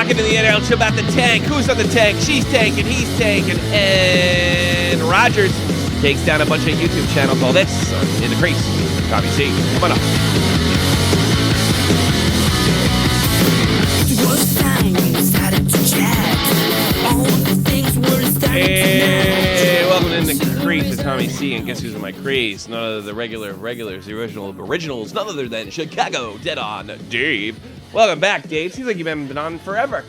Rocking in the NL show about the tank. Who's on the tank? She's tanking. He's tanking. And Rogers takes down a bunch of YouTube channels. All this in the crease. Tommy C. Come on up. Hey, welcome in the crease with Tommy C. And guess who's in my crease? None other than the regulars, the originals. None other than Chicago Dead On Dave. Welcome back, Dave. Seems like you haven't been on forever.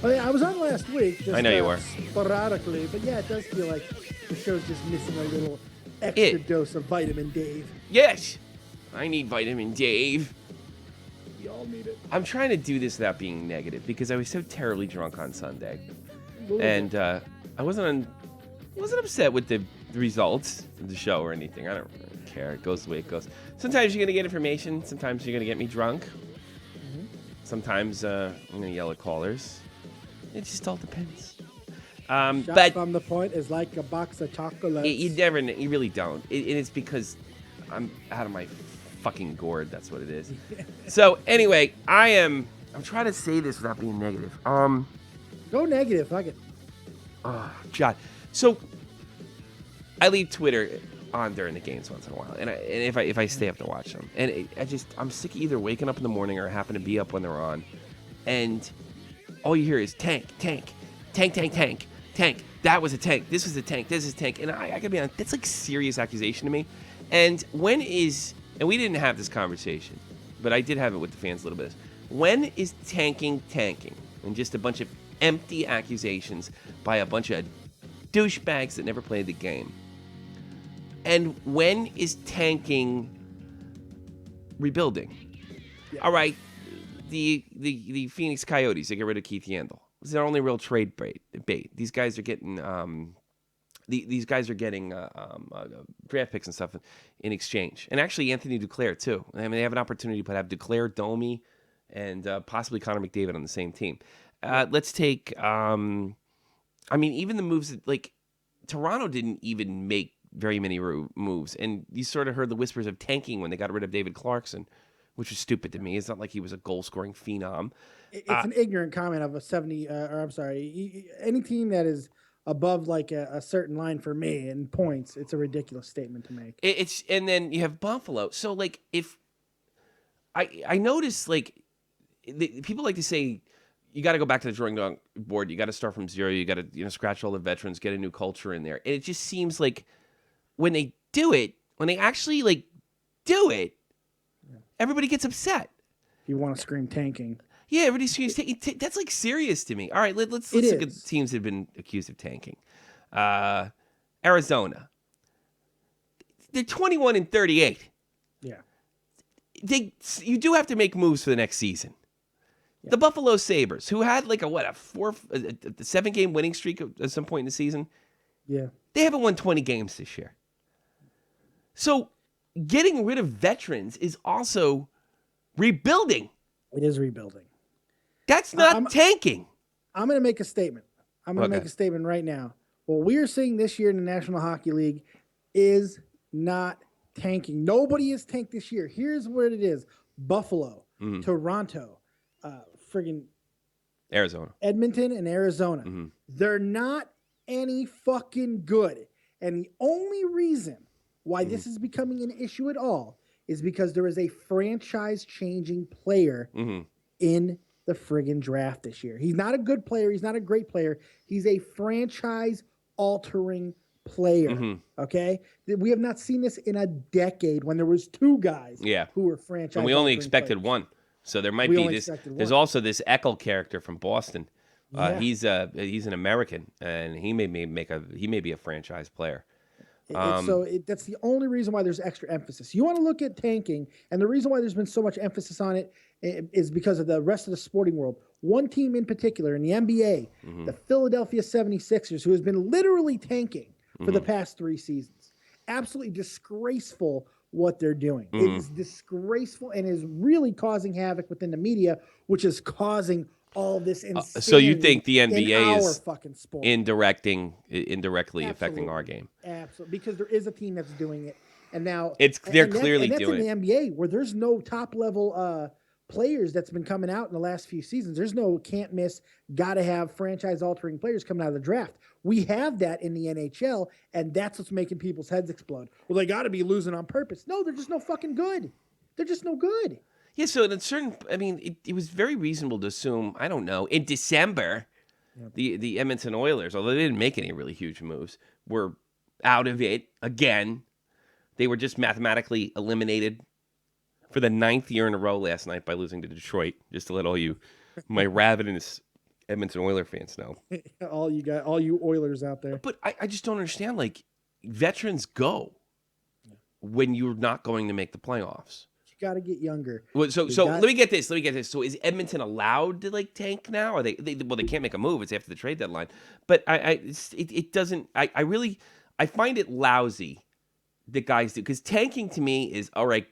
Well, yeah, I was on last week. Just, I know you were. Sporadically, but yeah, it does feel like the show's just missing a little extra dose of vitamin Dave. Yes, I need vitamin Dave. We all need it. I'm trying to do this without being negative because I was so terribly drunk on Sunday, and I wasn't upset with the results of the show or anything. I don't really care. It goes the way it goes. Sometimes you're gonna get information. Sometimes you're gonna get me drunk. Sometimes I'm going to yell at callers. It just all depends. Shot from the point is like a box of chocolates. You really don't. It's because I'm out of my fucking gourd. That's what it is. So anyway, I'm trying to say this without being negative. Go negative. Fuck it. Oh, God. So I leave Twitter on during the games once in a while, and if I stay up to watch them, and I'm sick of either waking up in the morning or happen to be up when they're on, and all you hear is tank. That was a tank. This was a tank. This is a tank. And I gotta be honest, that's like serious accusation to me. And we didn't have this conversation, but I did have it with the fans a little bit. When is tanking? And just a bunch of empty accusations by a bunch of douchebags that never played the game. And when is tanking rebuilding? Yeah. All right, the Phoenix Coyotes, they get rid of Keith Yandel. It's their only real trade bait. These guys are getting draft picks and stuff in exchange. And actually, Anthony Duclair too. I mean, they have an opportunity to have Duclair, Domi, and possibly Connor McDavid on the same team. Let's take. Even the moves that, like, Toronto didn't even make very many moves, and you sort of heard the whispers of tanking when they got rid of David Clarkson, which was stupid to me. It's not like he was a goal-scoring phenom. It's an ignorant comment of any team that is above like a certain line for me in points. It's a ridiculous statement to make. And then you have Buffalo. So like, if I notice, like, people like to say, you got to go back to the drawing board. You got to start from zero. You got to scratch all the veterans, get a new culture in there. And it just seems like when they actually like do it, everybody gets upset. You want to scream tanking? Yeah, everybody screams tanking. That's like serious to me. All right, let's look at teams that have been accused of tanking. Arizona, they're 21-38. Yeah, you do have to make moves for the next season. Yeah. The Buffalo Sabres, who had like a 7-game winning streak at some point in the season. Yeah, they haven't won 20 games this year. So getting rid of veterans is also rebuilding. It is rebuilding. That's not tanking. I'm going to make a statement. Make a statement right now. What we are seeing this year in the National Hockey League is not tanking. Nobody is tanked this year. Here's what it is. Buffalo, Toronto, friggin' Arizona, Edmonton, and Arizona. Mm-hmm. They're not any fucking good. And the only reason why this is becoming an issue at all is because there is a franchise-changing player in the friggin' draft this year. He's not a good player. He's not a great player. He's a franchise-altering player, okay? We have not seen this in a decade when there was two guys who were franchise. And we only expected one. So there might be this. There's also this Eckel character from Boston. He's an American, and he may be a franchise player. That's the only reason why there's extra emphasis. You want to look at tanking, and the reason why there's been so much emphasis on it is because of the rest of the sporting world. One team in particular in the NBA, the Philadelphia 76ers, who has been literally tanking for the past 3 seasons. Absolutely disgraceful what they're doing. It is disgraceful and is really causing havoc within the media, which is causing all this insanity. So you think the NBA is fucking sport indirectly affecting our game? Absolutely, because there is a team that's doing it, and now they're clearly that's doing in the NBA where there's no top level players that's been coming out in the last few seasons. There's no can't miss, gotta have franchise altering players coming out of the draft. We have that in the NHL, and that's what's making people's heads explode. Well, they got to be losing on purpose. No, they're just no fucking good. They're just no good. Yeah, so in a certain, I mean, it was very reasonable to assume, I don't know, in December, the Edmonton Oilers, although they didn't make any really huge moves, were out of it again. They were just mathematically eliminated for the 9th year in a row last night by losing to Detroit, just to let all you, my ravenous Edmonton Oilers fans know. all you Oilers out there. But I just don't understand, like, veterans go when you're not going to make the playoffs. Got to get younger. Well, so let me get this. So is Edmonton allowed to like tank now? Or they can't make a move. It's after the trade deadline. But it doesn't. I find it lousy that guys do, because tanking to me is all right.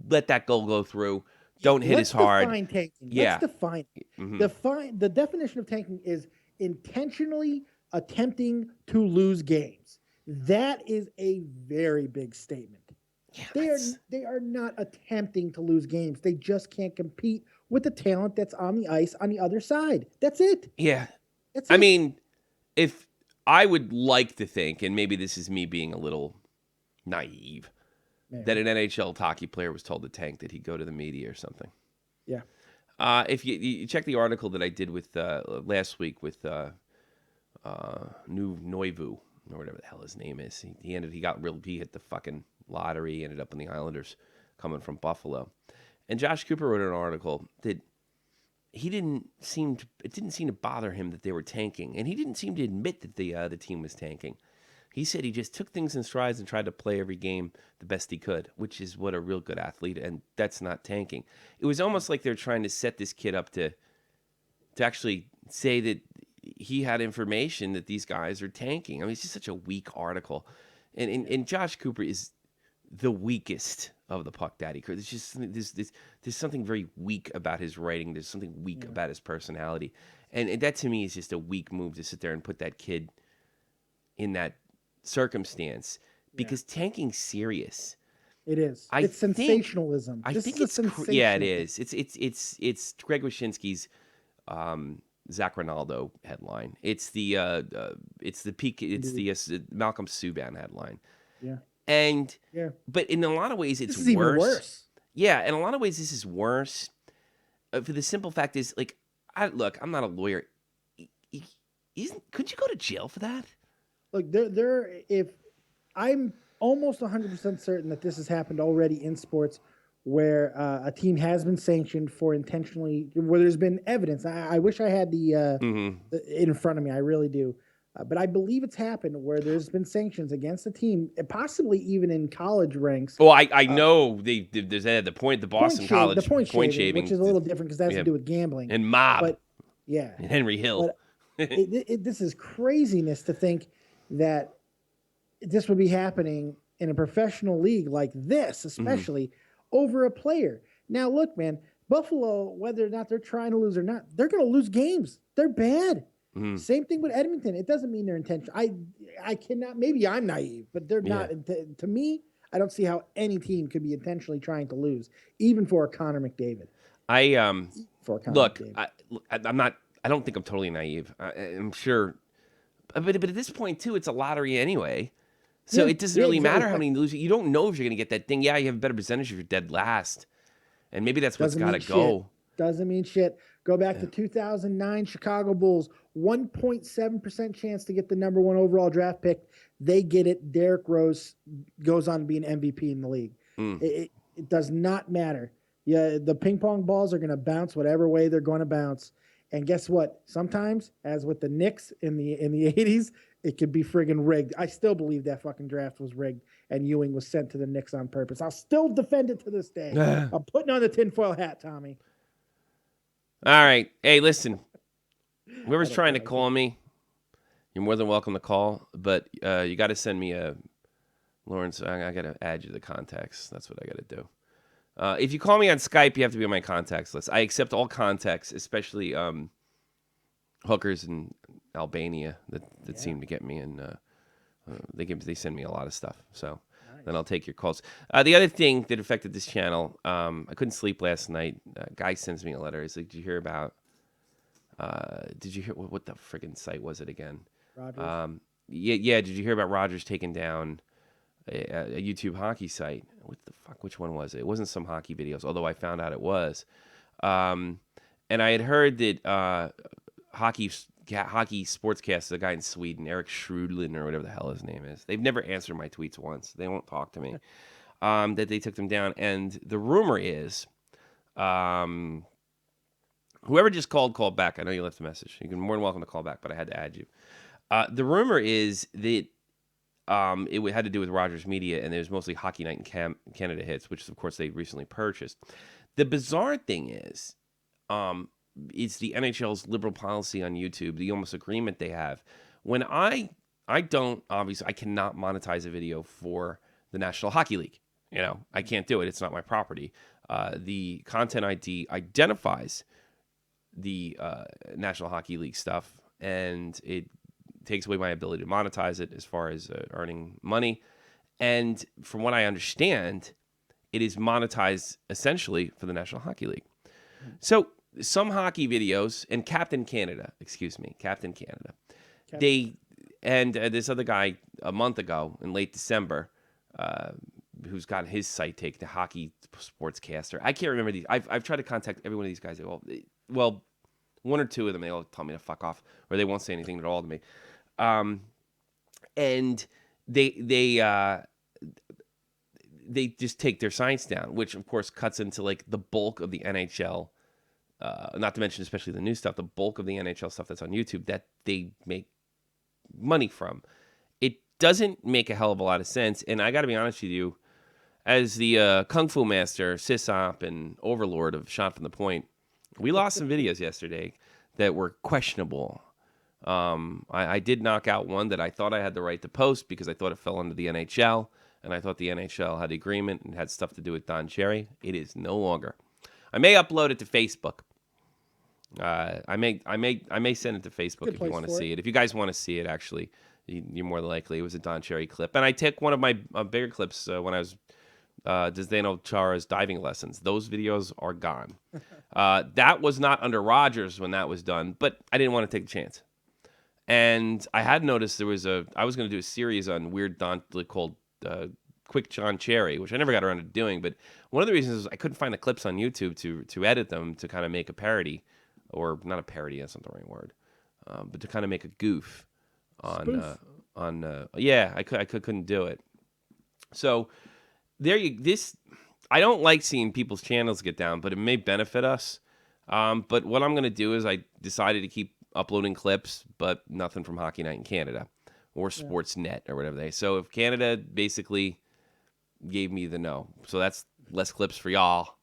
Let that goal go through. Don't hit as hard. Define tanking. Yeah. Let's define it. Mm-hmm. The definition of tanking is intentionally attempting to lose games. That is a very big statement. Yeah, they are not attempting to lose games. They just can't compete with the talent that's on the ice on the other side. That's it. Yeah. I mean, if I would like to think, and maybe this is me being a little naive, that an NHL hockey player was told to tank, that he'd go to the media or something. Yeah. If you check the article that I did with last week with New Noivu, or whatever the hell his name is, he hit the fucking lottery, ended up in the Islanders, coming from Buffalo. And Josh Cooper wrote an article that it didn't seem to bother him that they were tanking, and he didn't seem to admit that the team was tanking. He said he just took things in strides and tried to play every game the best he could, which is what a real good athlete, and that's not tanking. It was almost like they're trying to set this kid up to actually say that he had information that these guys are tanking. I mean, it's just such a weak article. And Josh Cooper is the weakest of the Puck Daddy crew. There's just there's something very weak about his writing. There's something weak about his personality. And that to me is just a weak move to sit there and put that kid in that circumstance, because tanking's serious. It is. It's sensationalism. Yeah, it is. It's Greg Wyshynski's Zach Ronaldo headline. It's the Malcolm Subban headline. Yeah. But in a lot of ways, it's worse. Even worse. Yeah, in a lot of ways, this is worse. For the simple fact is, like, I'm not a lawyer. Could you go to jail for that? Look, if I'm almost 100% certain that this has happened already in sports, where a team has been sanctioned for intentionally, where there's been evidence. I wish I had the in front of me. I really do. But I believe it's happened where there's been sanctions against a team, possibly even in college ranks. Well, I know there's the Boston College point shaving, which is a little different because that has to do with gambling and mob. But yeah, and Henry Hill. But this is craziness to think that this would be happening in a professional league like this, especially over a player. Now, look, man, Buffalo, whether or not they're trying to lose or not, they're going to lose games. They're bad. Same thing with Edmonton. It doesn't mean they're intentional. I cannot. Maybe I'm naive, but they're not. To me, I don't see how any team could be intentionally trying to lose, even for a Connor McDavid. I'm not. I don't think I'm totally naive. I'm sure, but at this point too, it's a lottery anyway. So it doesn't really matter how many lose. You don't know if you're going to get that thing. Yeah, you have a better percentage if you're dead last, and maybe that's what's got to go. Doesn't mean shit. Go back to 2009 Chicago Bulls, 1.7% chance to get the number 1 overall draft pick. They get it. Derrick Rose goes on to be an MVP in the league. It does not matter. Yeah, the ping pong balls are going to bounce whatever way they're going to bounce. And guess what? Sometimes, as with the Knicks in the 80s, it could be friggin' rigged. I still believe that fucking draft was rigged and Ewing was sent to the Knicks on purpose. I'll still defend it to this day. I'm putting on the tinfoil hat, Tommy. All right. Hey, listen. Whoever's trying to call me, you're more than welcome to call, but you got to send me Lawrence, I got to add you to the contacts. That's what I got to do. If you call me on Skype, you have to be on my contacts list. I accept all contacts, especially hookers in Albania that seem to get me, and they send me a lot of stuff. So then I'll take your calls. The other thing that affected this channel, I couldn't sleep last night. A guy sends me a letter. He's like, "Did you hear about? Did you hear what the friggin' site was it again? Rogers. Yeah. Did you hear about Rogers taking down a YouTube hockey site? What the fuck? Which one was it? It wasn't some hockey videos, although I found out it was. And I had heard that hockey sportscaster, the guy in Sweden, Eric Schrudlin or whatever the hell his name is. They've never answered my tweets once. They won't talk to me. That they took them down, and the rumor is, whoever just called back. I know you left a message. You're more than welcome to call back, but I had to add you. The rumor is that it had to do with Rogers Media, and it was mostly Hockey Night in Canada Hits, which of course they recently purchased. The bizarre thing is, it's the NHL's liberal policy on YouTube, the almost agreement they have. When I don't, obviously, I cannot monetize a video for the National Hockey League. You know, I can't do it. It's not my property. The content ID identifies the National Hockey League stuff, and it takes away my ability to monetize it as far as earning money. And from what I understand, it is monetized essentially for the National Hockey League. So some hockey videos, and Captain Canada, they, and this other guy a month ago in late December, who's got his site taken, the Hockey Sportscaster. I can't remember these. I've tried to contact every one of these guys. Well, one or two of them, they all tell me to fuck off, or they won't say anything at all to me. And they just take their sites down, which of course cuts into like the bulk of the NHL. Not to mention, especially the new stuff, the bulk of the NHL stuff that's on YouTube that they make money from. It doesn't make a hell of a lot of sense. And I got to be honest with you, as the Kung Fu master, sysop, and overlord of Shot from the Point, we lost some videos yesterday that were questionable. I did knock out one that I thought I had the right to post because I thought it fell under the NHL, and I thought the NHL had agreement and had stuff to do with Don Cherry. It is no longer. I may upload it to Facebook. I may send it to Facebook if you want to see it. If you guys want to see it, actually, you're more than likely. It was a Don Cherry clip, and I took one of my bigger clips when I was Zdeno Chara's diving lessons. Those videos are gone. That was not under Rogers when that was done, but I didn't want to take a chance. And I had noticed I was going to do a series on weird Don called Quick John Cherry, which I never got around to doing. But one of the reasons is I couldn't find the clips on YouTube to edit them to kind of make a parody, or not a parody, that's not the right word, but to kind of make a goof on I couldn't do it. So I don't like seeing people's channels get down, but it may benefit us. But what I'm going to do is I decided to keep uploading clips, but nothing from Hockey Night in Canada or Sportsnet or whatever they. So if Canada basically gave me the no, so that's less clips for y'all.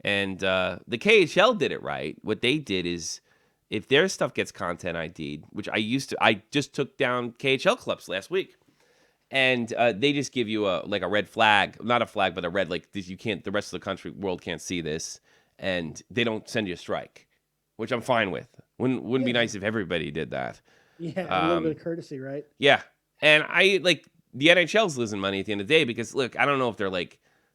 And the KHL did it right. What they did is, if their stuff gets content ID'd, which I just took down KHL clips last week, and they just give you a red flag, not a flag, but a red, like, you can't, the rest of the world can't see this, and they don't send you a strike, which I'm fine with. Wouldn't be nice if everybody did that. Yeah, a little bit of courtesy, right? Yeah, and the NHL's losing money at the end of the day because, look, I don't know if they're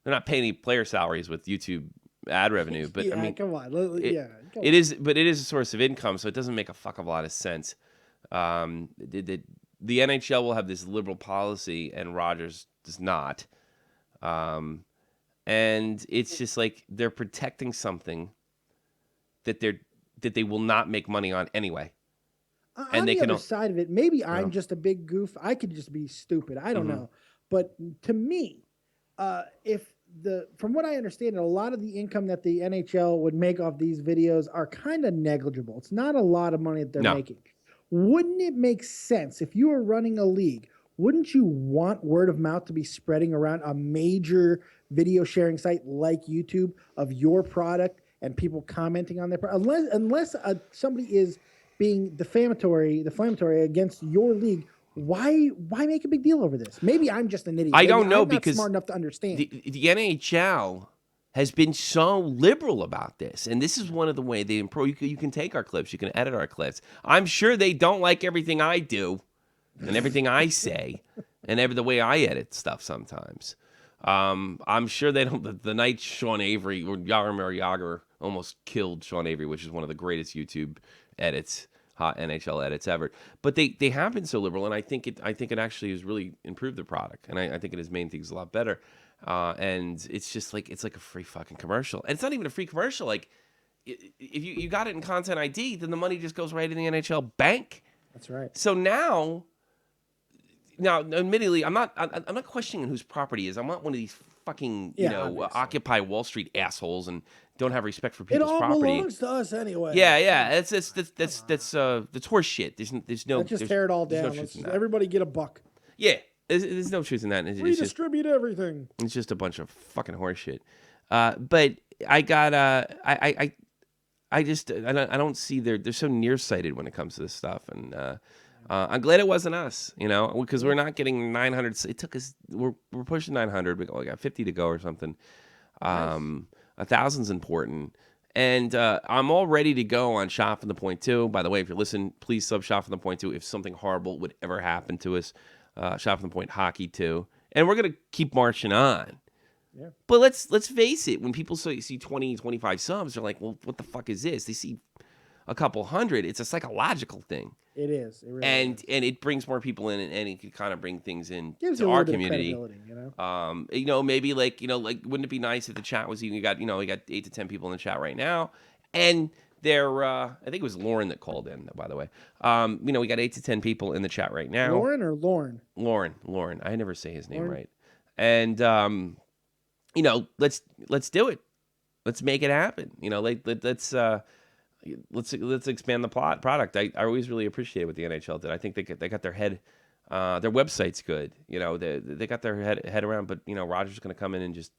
not paying any player salaries with YouTube ad revenue, but yeah, I mean, come on, it is a source of income, so it doesn't make a fuck of a lot of sense. The NHL will have this liberal policy, and Rogers does not, and it's just like they're protecting something that they will not make money on anyway. On the other side of it, maybe I'm just a big goof. I could just be stupid. I don't know. But to me, from what I understand, a lot of the income that the NHL would make off these videos are kind of negligible. It's not a lot of money that they're making. Wouldn't it make sense if you were running a league? Wouldn't you want word of mouth to be spreading around a major video sharing site like YouTube of your product and people commenting on their product? Unless somebody is being defamatory against your league, why make a big deal over this? Maybe I'm just an idiot. I don't know, I'm not because smart enough to understand. The NHL has been so liberal about this, and this is one of the way they improve. You can take our clips, you can edit our clips. I'm sure they don't like everything I do and everything I say and the way I edit stuff sometimes. I'm sure they don't. The night Sean Avery or Jaromir Jagr almost killed Sean Avery, which is one of the greatest YouTube edits, hot NHL edits ever. But they have been so liberal, and I think it actually has really improved the product, and I think it has made things a lot better. And it's just like it's like a free fucking commercial, and it's not even a free commercial. Like if you got it in Content ID, then the money just goes right in the NHL bank. That's right. So now, admittedly, I'm not questioning whose property it is. I'm not one of these fucking Occupy Wall Street assholes and don't have respect for people's property. It all belongs to us anyway. Yeah. That's horse shit. There's no. Let's just tear it all down. Everybody get a buck. Yeah, there's no truth in that. Redistribute everything. It's just a bunch of fucking horse shit. But I got I don't see they're so nearsighted when it comes to this stuff, and I'm glad it wasn't us, because we're not getting 900. It took us. We're pushing 900. We got 50 to go or something. Nice. 1,000's important, and I'm all ready to go on Shot from the Point 2. By the way, if you're listening, please sub Shot from the Point 2 if something horrible would ever happen to us. Shot from the Point Hockey 2, and we're gonna keep marching on. Yeah. But let's face it, when people see 20, 25 subs, they're like, well, what the fuck is this? They see a couple hundred. It's a psychological thing. It is. It really is. And it brings more people in, and it can kind of bring things in Gives to our community. Maybe like wouldn't it be nice if the chat was we got 8 to 10 people in the chat right now, and they're I think it was Lauren that called in, by the way. We got 8 to 10 people in the chat right now. Lauren or Lauren? Lauren. I never say his name right. And let's do it. Let's make it happen. Let's expand the product. I always really appreciate what the NHL did. I think they got their head, their website's good. They got their head around. But Roger's going to come in and just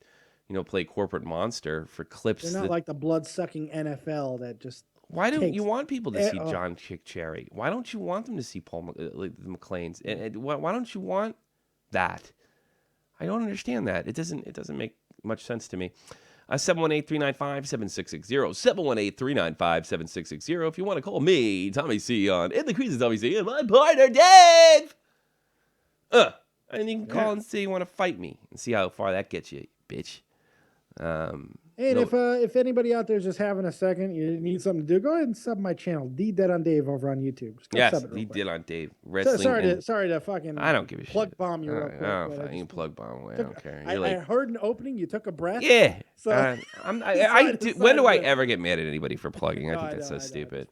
play corporate monster for clips. They're not like the blood sucking NFL that just. Why don't you want people to see John Chick Cherry? Why don't you want them to see Paul the McLeans? And why don't you want that? I don't understand that. It doesn't make much sense to me. 718-395-7660. 718-395-7660. If you want to call me, Tommy C, on In the Crease of Tommy C, and my partner, Dave. And you can call and say you want to fight me and see how far that gets you, bitch. If anybody out there is just having a second, you need something to do, go ahead and sub my channel, D Dead on Dave over on YouTube. Yes, D Dead on Dave. Wrestling. Sorry to fucking. I don't give a plug shit. Bomb you real quick. You can plug bomb away. I don't care. I heard an opening. You took a breath. Yeah. So when do I ever get mad at anybody for plugging? I think that's so stupid.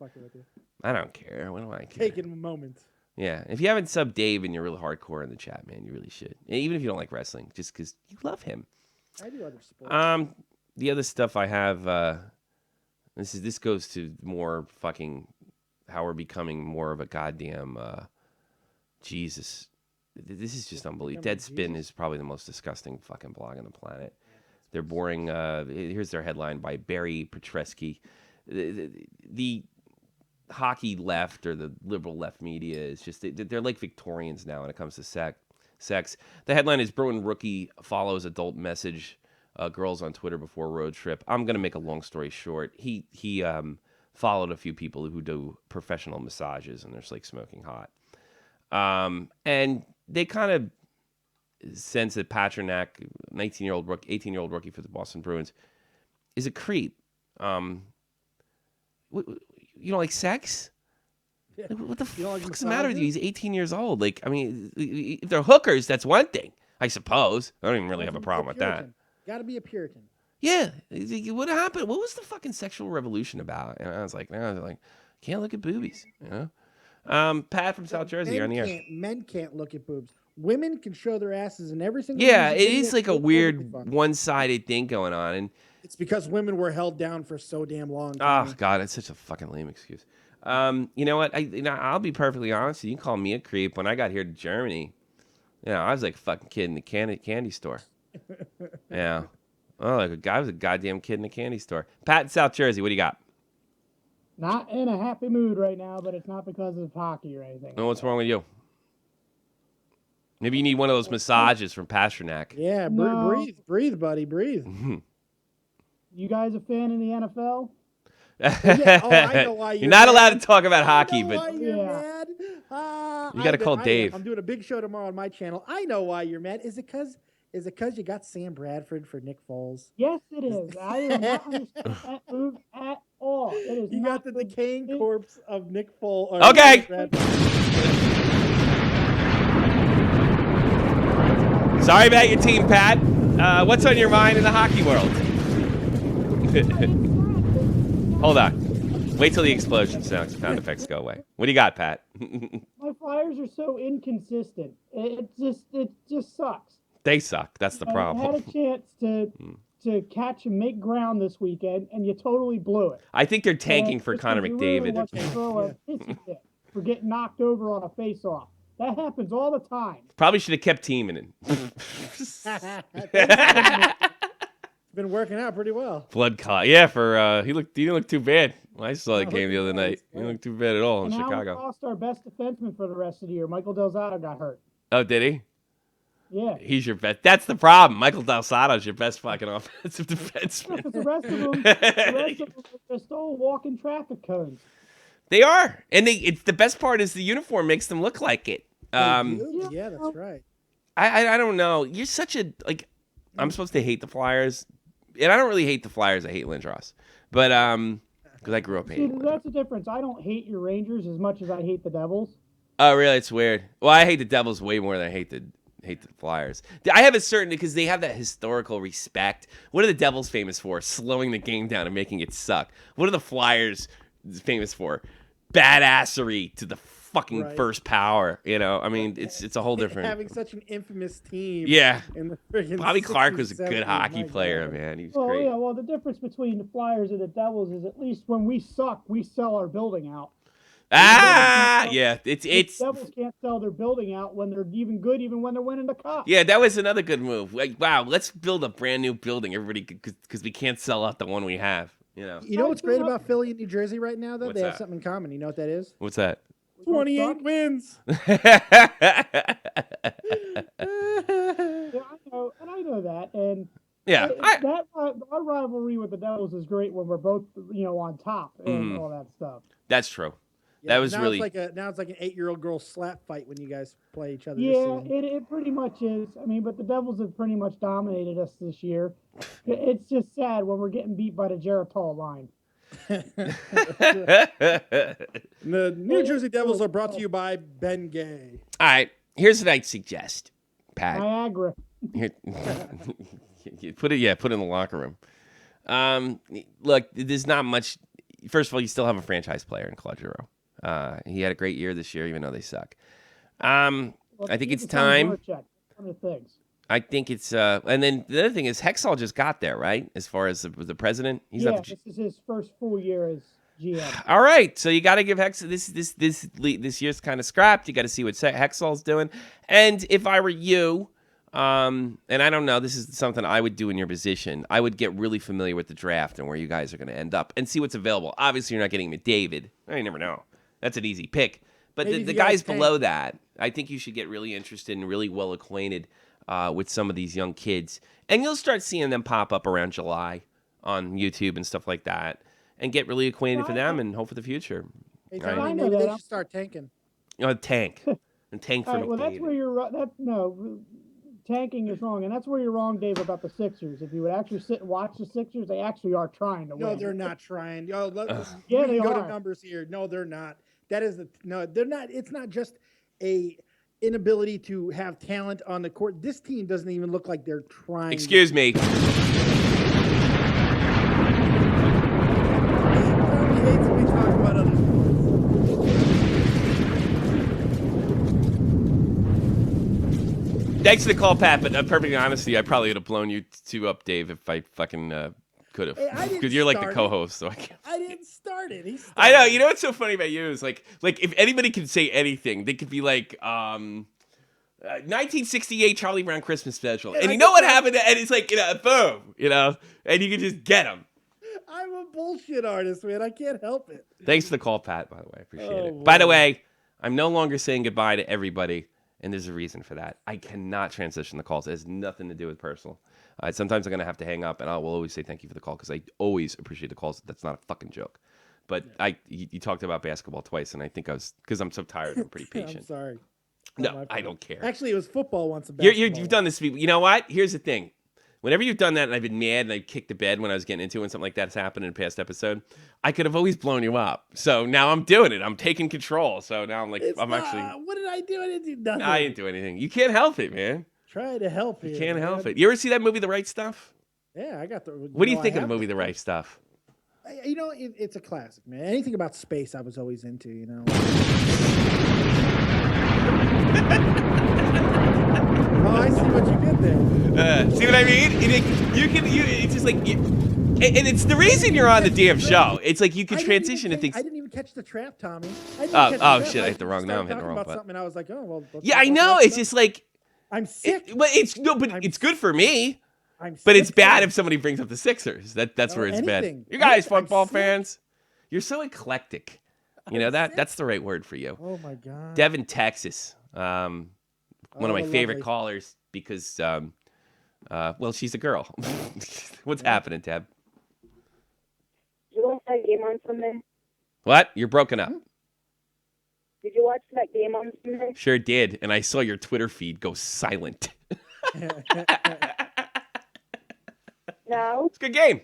I don't care. When do I care? Taking a moment. Yeah. If you haven't subbed Dave and you're really hardcore in the chat, man, you really should. Even if you don't like wrestling, just because you love him. I do other sports. The other stuff I have, this goes to more fucking how we're becoming more of a goddamn Jesus. This is just unbelievable. Deadspin is probably the most disgusting fucking blog on the planet. They're boring. Here's their headline by Barry Petresky. The hockey left or the liberal left media is just they're like Victorians now when it comes to sex. The headline is Bruin rookie follows adult message. Girls on Twitter before road trip. I'm gonna make a long story short. He followed a few people who do professional massages, and they're just like smoking hot. And they kind of sense that Pasternak, 18-year-old rookie for the Boston Bruins, is a creep. You don't like sex? Yeah. What the fuck's the matter with you? He's 18 years old. Like, I mean, if they're hookers, that's one thing, I suppose. I don't even really have a problem with that. Got to be a Puritan. Yeah. What happened? What was the fucking sexual revolution about? And I was like, can't look at boobies. Pat from South Jersey, you're on the air. Men can't look at boobs. Women can show their asses in every single. Yeah, it is like a weird one-sided thing going on, and it's because women were held down for so damn long. Oh God, it's such a fucking lame excuse. You know what? I'll be perfectly honest. You can call me a creep. When I got here to Germany, I was like a fucking kid in the candy store. Yeah. Oh, I was a goddamn kid in a candy store. Pat in South Jersey, what do you got? Not in a happy mood right now, but it's not because of hockey or anything. No, what's wrong with you? Maybe you need one of those massages from Pasternak. Yeah, breathe, buddy, breathe. You guys a fan in the NFL? Yeah. Oh, I know why you're not allowed to talk about hockey, but you're mad. You got to call Dave. I'm doing a big show tomorrow on my channel. I know why you're mad. Is it because Is it because you got Sam Bradford for Nick Foles? Yes, it is. I do not understand that move at all. It is You not got the decaying corpse of Nick Foles. Okay. Sorry about your team, Pat. What's on your mind in the hockey world? Hold on. Wait till the explosion sound effects go away. What do you got, Pat? My Flyers are so inconsistent. It just sucks. They suck. That's the problem. I had a chance to catch and make ground this weekend, and you totally blew it. I think they're tanking for Connor Really McDavid. throw a pissy fit for getting knocked over on a face-off. That happens all the time. Probably should have kept teaming Been working out pretty well. Blood clot. Yeah, he didn't look too bad. I saw that game the other night. He didn't look too bad at all in Chicago. We lost our best defenseman for the rest of the year. Michael Del Zotto got hurt. Oh, did he? Yeah. He's your best. That's the problem. Michael Del Zotto's your best fucking offensive defenseman. The rest of them are just all walking traffic cones. They are, and it's the best part is the uniform makes them look like it. Yeah, that's right. I don't know. You're such a I'm supposed to hate the Flyers, and I don't really hate the Flyers. I hate Lindros, but because I grew up hating. See, that's the difference. I don't hate your Rangers as much as I hate the Devils. Oh, really? It's weird. Well, I hate the Devils way more than I hate the Flyers. I have a certain because they have that historical respect. What are the Devils famous for? Slowing the game down and making it suck. What are the Flyers famous for? Badassery to the fucking first power. You know, I mean, it's a whole different. Having such an infamous team. Yeah. In the friggin' Bobby 60s, Clark was a 70s, good hockey my player, God. man. He was Well, great. yeah. Well, the difference between the Flyers and the Devils is at least when we suck, we sell our building out. Yeah, it's The Devils can't sell their building out when they're even good, even when they're winning the cup. yeah. That was another good move. Like, wow, let's build a brand new building, everybody, because we can't sell out the one we have. You know. You know what's great about Philly and New Jersey right now, though? What's They have that? something in common. You know what that is? What's that? 28 wins. Yeah, I know that, and Yeah, our rivalry with the Devils is great when we're both on top and all that stuff. that's true. Yeah, That was now really. Now it's like an 8-year-old girl slap fight when you guys play each other. Yeah, this season. it pretty much is. I mean, but the Devils have pretty much dominated us this year. It's just sad when we're getting beat by the Geritol line. The New Jersey Devils are brought to you by Ben Gay. All right, here's what I'd suggest, Pat. Niagara. Here, put it in the locker room. Look, there's not much. First of all, you still have a franchise player in Claude Giroux. He had a great year this year, even though they suck. I think it's time. One of the things. I think it's and then the other thing is Hexall just got there, right? As far as the president, he's not this is his first full year as GM. All right, so you got to give Hexall this year's kind of scrapped. You got to see what Hexall's doing. And if I were you, and I don't know, this is something I would do in your position. I would get really familiar with the draft and where you guys are going to end up and see what's available. Obviously, you're not getting McDavid. You never know. That's an easy pick. But the guys below that, I think you should get really interested and really well acquainted with some of these young kids. And you'll start seeing them pop up around July on YouTube and stuff like that. And get really acquainted for them and hope for the future. Hey, Right. Tony, maybe they should start tanking. Tank. And tank for All right, McDavid. well, that's where you're tanking is wrong, and that's where you're wrong, Dave, about the Sixers. If you would actually sit and watch the Sixers, they actually are trying to win. No, they're not trying. Yeah, we they can go are. to numbers here. No, they're not. They're not. It's not just a inability to have talent on the court. This team doesn't even look like they're trying. Excuse me. He hates when we talk about other Thanks for the call, Pat, but perfectly honestly, I probably would have blown you two up, Dave, if I fucking could have. Hey, I didn't Because you're like the start it. co-host, so I can't. I didn't start it. He started I know. it. You know what's so funny about you is like if anybody can say anything, they could be like 1968 Charlie Brown Christmas special, and I you know what just- happened? And it's like boom, and you can just get them. I'm a bullshit artist, man. I can't help it. Thanks for the call, Pat. By the way, I appreciate Oh, it. By the wow. way, I'm no longer saying goodbye to everybody, and there's a reason for that. I cannot transition the calls. It has nothing to do with personal. Sometimes I'm gonna have to hang up, and I will always say thank you for the call because I always appreciate the calls. That's not a fucking joke. But you talked about basketball twice, and I think because I'm so tired, I'm pretty I'm patient. sorry. No, I don't care. Actually, it was football once. You've done this to people. You know what? Here's the thing. Whenever you've done that and I've been mad and I kicked the bed when I was getting into it and something like that's happened in a past episode, I could have always blown you up. So now I'm doing it. I'm taking control. So now I'm like, actually. What did I do? I didn't do nothing. I didn't do anything. You can't help it, man. Try to help you. You can't help it. You ever see that movie, The Right Stuff? Yeah, I got the. What do you think of the movie, The Right Stuff? It's a classic, man. Anything about space, I was always into. Oh, I see what you did there. See what I mean? It's just like, and it's the reason you're on the damn show. It's like you can transition to things. I didn't even catch the trap, Tommy. Shit! I hit the wrong. Now I'm hitting the wrong button. Something, I was like, oh well. Yeah, I know. It's just like I'm sick. But it's good for me. I'm but it's bad if somebody brings up the Sixers. That's where it's bad. You guys, football fans, you're so eclectic. You know that? That's the right word for you. Oh my God. Devin, Texas. One of my favorite callers because, well, she's a girl. What's happening, Deb? Did you watch that game on Sunday? What? You're broken up. Did you watch that game on Sunday? Sure did, and I saw your Twitter feed go silent. No. It's a good game.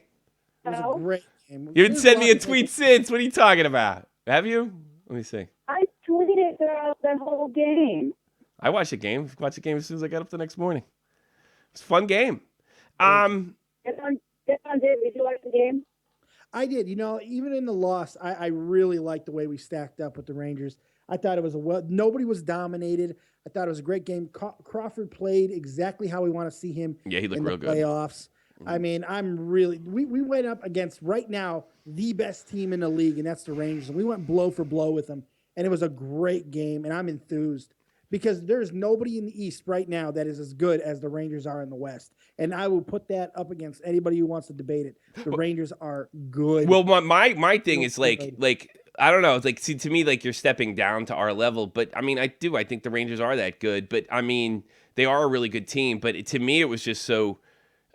It was a great game. You didn't send me a tweet since. What are you talking about? Have you? Let me see. I tweeted throughout the whole game. I watched the game. Watched the game as soon as I got up the next morning. It's a fun game. Did you watch the game? I did. Even in the loss, I really liked the way we stacked up with the Rangers. I thought it was nobody was dominated. I thought it was a great game. Crawford played exactly how we want to see him. Yeah, he looked in the real good. Playoffs. I mean, we went up against right now the best team in the league, and that's the Rangers. And we went blow for blow with them, and it was a great game. And I'm enthused because there's nobody in the East right now that is as good as the Rangers are in the West. And I will put that up against anybody who wants to debate it. The Rangers are good. Well, my thing is like I don't know. It's like, see, to me, like you're stepping down to our level. But I mean, I think the Rangers are that good. But I mean, they are a really good team. But to me, it was just so.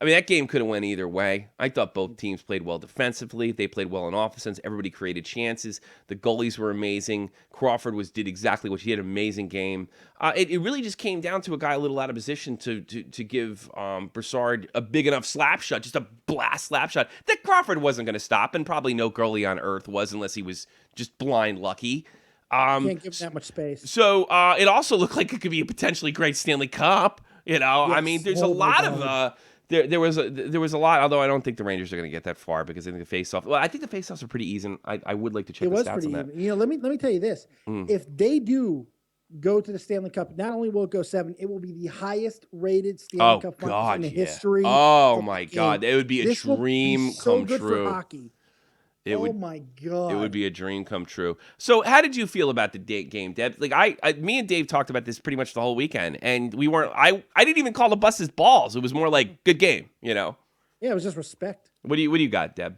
I mean, that game could have went either way. I thought both teams played well defensively. They played well on offense. Everybody created chances. The goalies were amazing. Crawford did exactly what he had. An amazing game. It really just came down to a guy a little out of position to give Brassard a big enough slap shot, just a blast slap shot that Crawford wasn't going to stop, and probably no goalie on earth was unless he was just blind lucky. Can't give him that much space. So it also looked like it could be a potentially great Stanley Cup. Yes. I mean, there's a lot of. There was a lot, although I don't think the Rangers are going to get that far because I think the faceoff. Well, I think the faceoffs are pretty even. I would like to check the stats on that. Even. Let me tell you this: if they do go to the Stanley Cup, not only will it go 7, it will be the highest rated Stanley Cup final in the history. Oh my God, it would be a dream come good true. For hockey. My God, it would be a dream come true. So, how did you feel about the game, Deb? Like me and Dave talked about this pretty much the whole weekend, and we weren't. I didn't even call the buses balls. It was more like good game, Yeah, it was just respect. What do you got, Deb?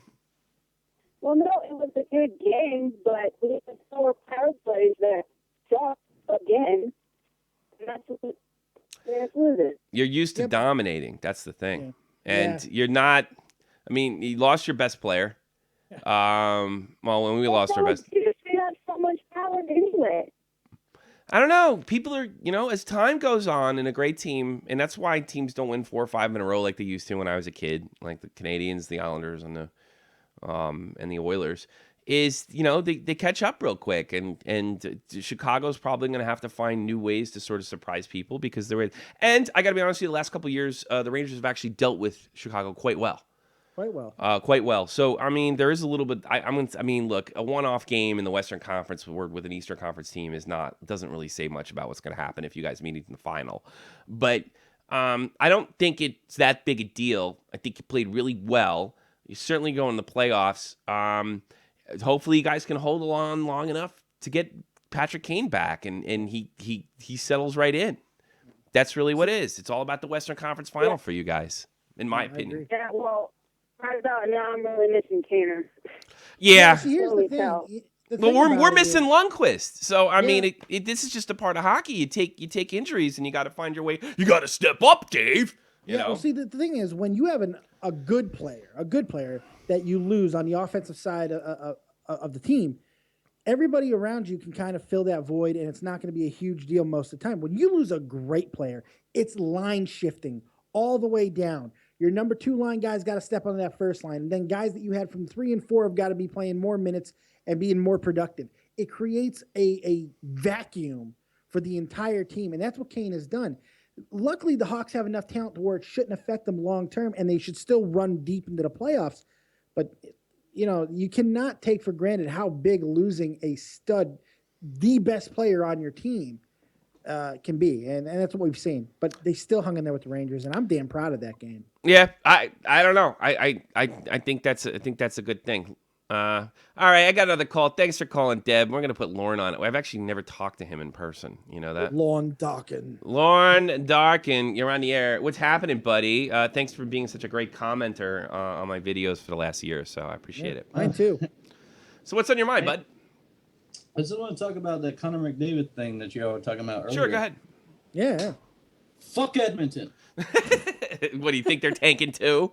Well, no, it was a good game, but we had 4 power plays that sucked again. And that's what You're used to dominating. That's the thing, and you're not. I mean, you lost your best player. Well, when we lost our best, you have so much power anyway. I don't know. People are, as time goes on in a great team, and that's why teams don't win 4 or 5 in a row like they used to when I was a kid, like the Canadians, the Islanders, and the Oilers. Is they catch up real quick, and Chicago's probably going to have to find new ways to sort of surprise people because they're. And I got to be honest with you, the last couple of years, the Rangers have actually dealt with Chicago quite well. Quite well. So, I mean, there is a little bit. Look, a one-off game in the Western Conference with an Eastern Conference team doesn't really say much about what's going to happen if you guys meet in the final. But I don't think it's that big a deal. I think you played really well. You certainly go in the playoffs. Hopefully, you guys can hold on long enough to get Patrick Kane back, and he settles right in. That's really what it is. It's all about the Western Conference final for you guys, in my opinion. Yeah, well. Right about now, I'm really missing Tanner. Yeah. See, here's the thing. Well, we're missing Lundqvist, so I mean, this is just a part of hockey. You take injuries, and you got to find your way. You got to step up, Dave. You know. Well, see, the thing is, when you have a good player that you lose on the offensive side of the team, everybody around you can kind of fill that void, and it's not going to be a huge deal most of the time. When you lose a great player, it's line shifting all the way down. Your number 2 line guys got to step on that first line, and then guys that you had from 3 and 4 have got to be playing more minutes and being more productive. It creates a vacuum for the entire team, and that's what Kane has done. Luckily, the Hawks have enough talent to where it shouldn't affect them long term, and they should still run deep into the playoffs. But you cannot take for granted how big losing a stud, the best player on your team, can be, and that's what we've seen. But they still hung in there with the Rangers, and I'm damn proud of that game. Yeah, I don't know. I think that's a good thing. All right, I got another call. Thanks for calling, Deb. We're gonna put Lauren on it. I've actually never talked to him in person. You know that? Lauren Darkin, you're on the air. What's happening, buddy? Thanks for being such a great commenter on my videos for the last year. So I appreciate it. Mine too. So what's on your mind, bud? I just want to talk about that Connor McDavid thing that you were talking about earlier. Sure, go ahead. Yeah. Fuck Edmonton. What do you think they're tanking too?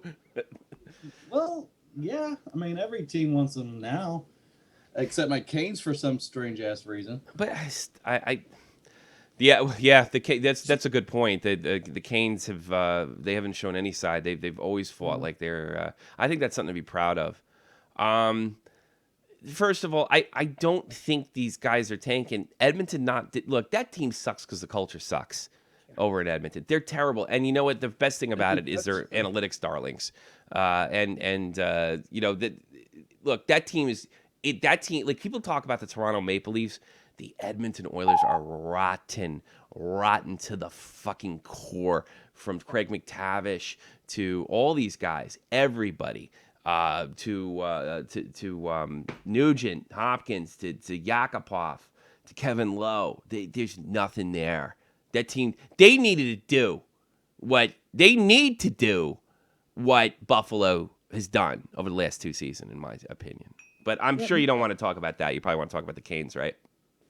Well, yeah. I mean, every team wants them now, except my Canes for some strange ass reason. But yeah. That's a good point. The Canes they haven't shown any side. They've always fought like they're. I think that's something to be proud of. First of all, I don't think these guys are tanking. Edmonton look, that team sucks because the culture sucks over at Edmonton. They're terrible. And you know what? The best thing about it is their analytics darlings. Look, that team like people talk about the Toronto Maple Leafs. The Edmonton Oilers are rotten to the fucking core, from Craig McTavish to all these guys, everybody. To Nugent, Hopkins, to Yakupov, to Kevin Lowe. There's nothing there. That team, they need to do what Buffalo has done over the last 2 seasons, in my opinion. But I'm sure you don't want to talk about that. You probably want to talk about the Canes, right?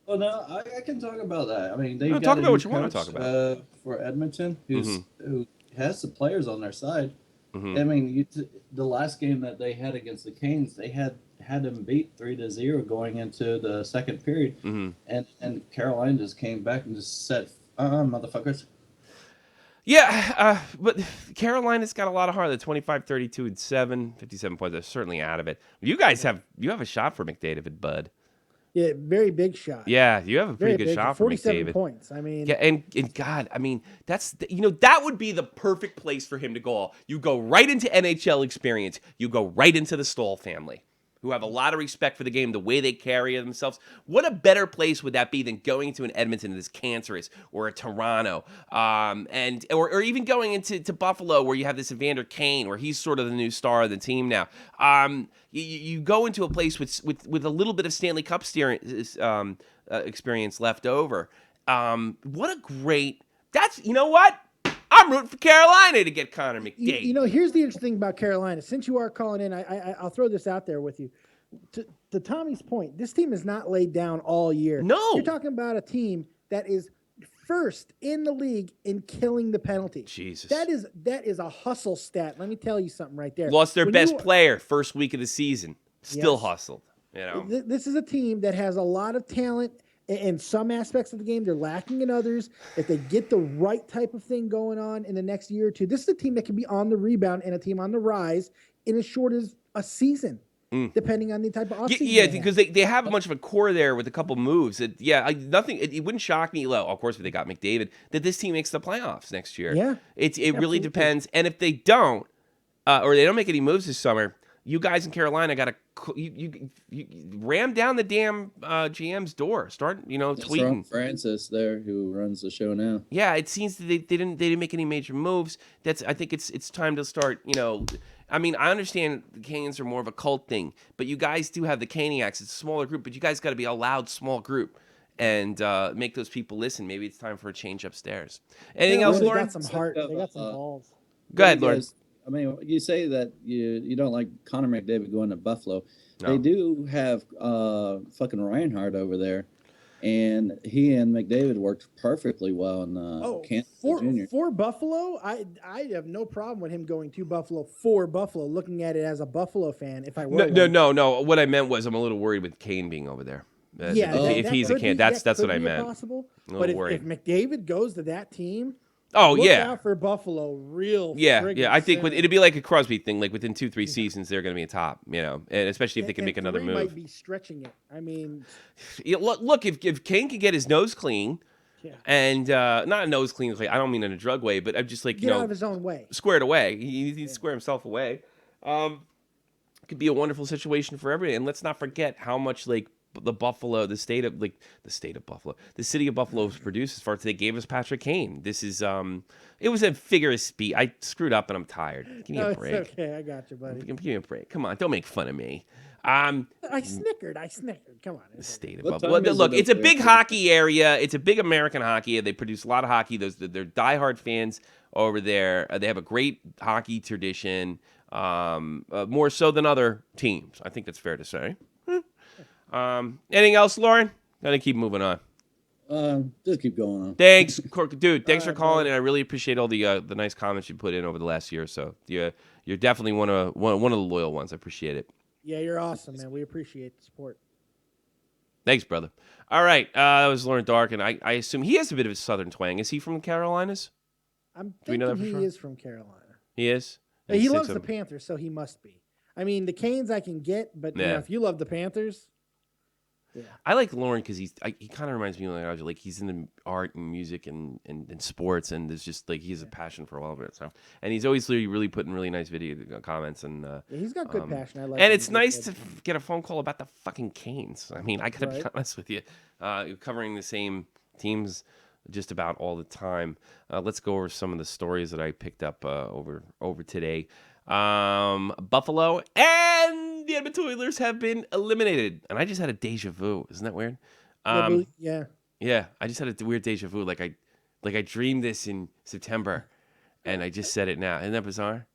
Well, no, I can talk about that. I mean, they've got talk a about new what you want to coach, talk about. For Edmonton, who has the players on their side. Mm-hmm. I mean, the last game that they had against the Canes, they had them beat 3-0 going into the second period, and Carolina just came back and just said, motherfuckers. Yeah, but Carolina's got a lot of heart. They're 25-32-7, 57 points. They're certainly out of it. You guys have a shot for McDavid, bud. Yeah, very big shot. Yeah, you have a pretty good shot for 47 McDavid. points. I mean, yeah, and God, I mean, that would be the perfect place for him to go. You go right into NHL experience. You go right into the Stoll family, who have a lot of respect for the game, the way they carry themselves. What a better place would that be than going to an Edmonton that's cancerous, or a Toronto, or even going into Buffalo, where you have this Evander Kane, where he's sort of the new star of the team now. You go into a place with a little bit of Stanley Cup experience left over. What a great. You know what? I'm rooting for Carolina to get Connor McDavid. Here's the interesting thing about Carolina. Since you are calling in, I'll throw this out there with you. To Tommy's point, this team is not laid down all year. No. You're talking about a team that is first in the league in killing the penalty. Jesus. That is a hustle stat. Let me tell you something right there. Lost their best player first week of the season. Still hustled. This is a team that has a lot of talent in some aspects of the game. They're lacking in others. If they get the right type of thing going on in the next year or two, this is a team that can be on the rebound and a team on the rise in as short as a season. Depending on the type of offseason. Yeah, because they have a bunch of a core there with a couple moves. It wouldn't shock me, of course, if they got McDavid, that this team makes the playoffs next year. Yeah. It really depends. And if they don't, or they don't make any moves this summer, you guys in Carolina got to you ram down the damn GM's door. Start, tweeting. Francis there, who runs the show now. Yeah, it seems that they didn't make any major moves. I think it's time to start, I mean, I understand the Canes are more of a cult thing, but you guys do have the Caniacs. It's a smaller group, but you guys got to be a loud, small group and make those people listen. Maybe it's time for a change upstairs. Anything else, Lauren? They got some heart. They got some balls. Go ahead, Lauren. I mean, you say that you don't like Connor McDavid going to Buffalo. No. They do have fucking Reinhardt over there. And he and McDavid worked perfectly well in Kansas Junior. For Buffalo, I have no problem with him going to Buffalo for Buffalo, looking at it as a Buffalo fan. If I were no. What I meant was I'm a little worried with Kane being over there. if he's a can, that's what I meant. Possible. A But little if McDavid goes to that team, look out for Buffalo, real. I think it'd be like a Crosby thing. Like within 2-3 seasons, they're going to be a top. And especially if they can make another move. Might be stretching it. I mean, look, if Kane can get his nose clean. Yeah. And not a nose clean. I don't mean in a drug way, but I'm just like get out of his own way, squared away. He'd square himself away. Could be a wonderful situation for everybody. And let's not forget how much the city of Buffalo produced as far as they gave us Patrick Kane. This is it was a figure of speech. I screwed up and I'm tired. Give me a break. It's okay, I got you, buddy. Give me a break. Come on, don't make fun of me. I snickered. Come on. The state of Buffalo. Look, it's a big hockey area. It's a big American hockey. They produce a lot of hockey. They're diehard fans over there. They have a great hockey tradition, more so than other teams. I think that's fair to say. Anything else, Lauren? Gotta keep moving on. Just keep going on. Thanks, dude. Thanks for calling, and I really appreciate all the nice comments you put in over the last year or so. You're definitely one of the loyal ones. I appreciate it. Yeah, you're awesome, man. We appreciate the support. Thanks, brother. All right, that was Lauren Dark, and I assume he has a bit of a southern twang. Is he from the Carolinas? I'm thinking he is from Carolina. He is? He loves the Panthers, so he must be. I mean, the Canes I can get, but if you love the Panthers... Yeah. I like Lauren because he kind of reminds me of like he's in the art and music and sports, and there's just like he has a passion for all of it. So, and he's always really putting really nice video comments and he's got good passion. I like. And it's nice to get a phone call about the fucking Canes. I mean, I gotta be honest with you, covering the same teams just about all the time. Let's go over some of the stories that I picked up over today. Buffalo and the Edmonton Oilers have been eliminated, and I just had a deja vu. Isn't that weird? Yeah. I just had a weird deja vu. Like I dreamed this in September, and I just said it now. Isn't that bizarre?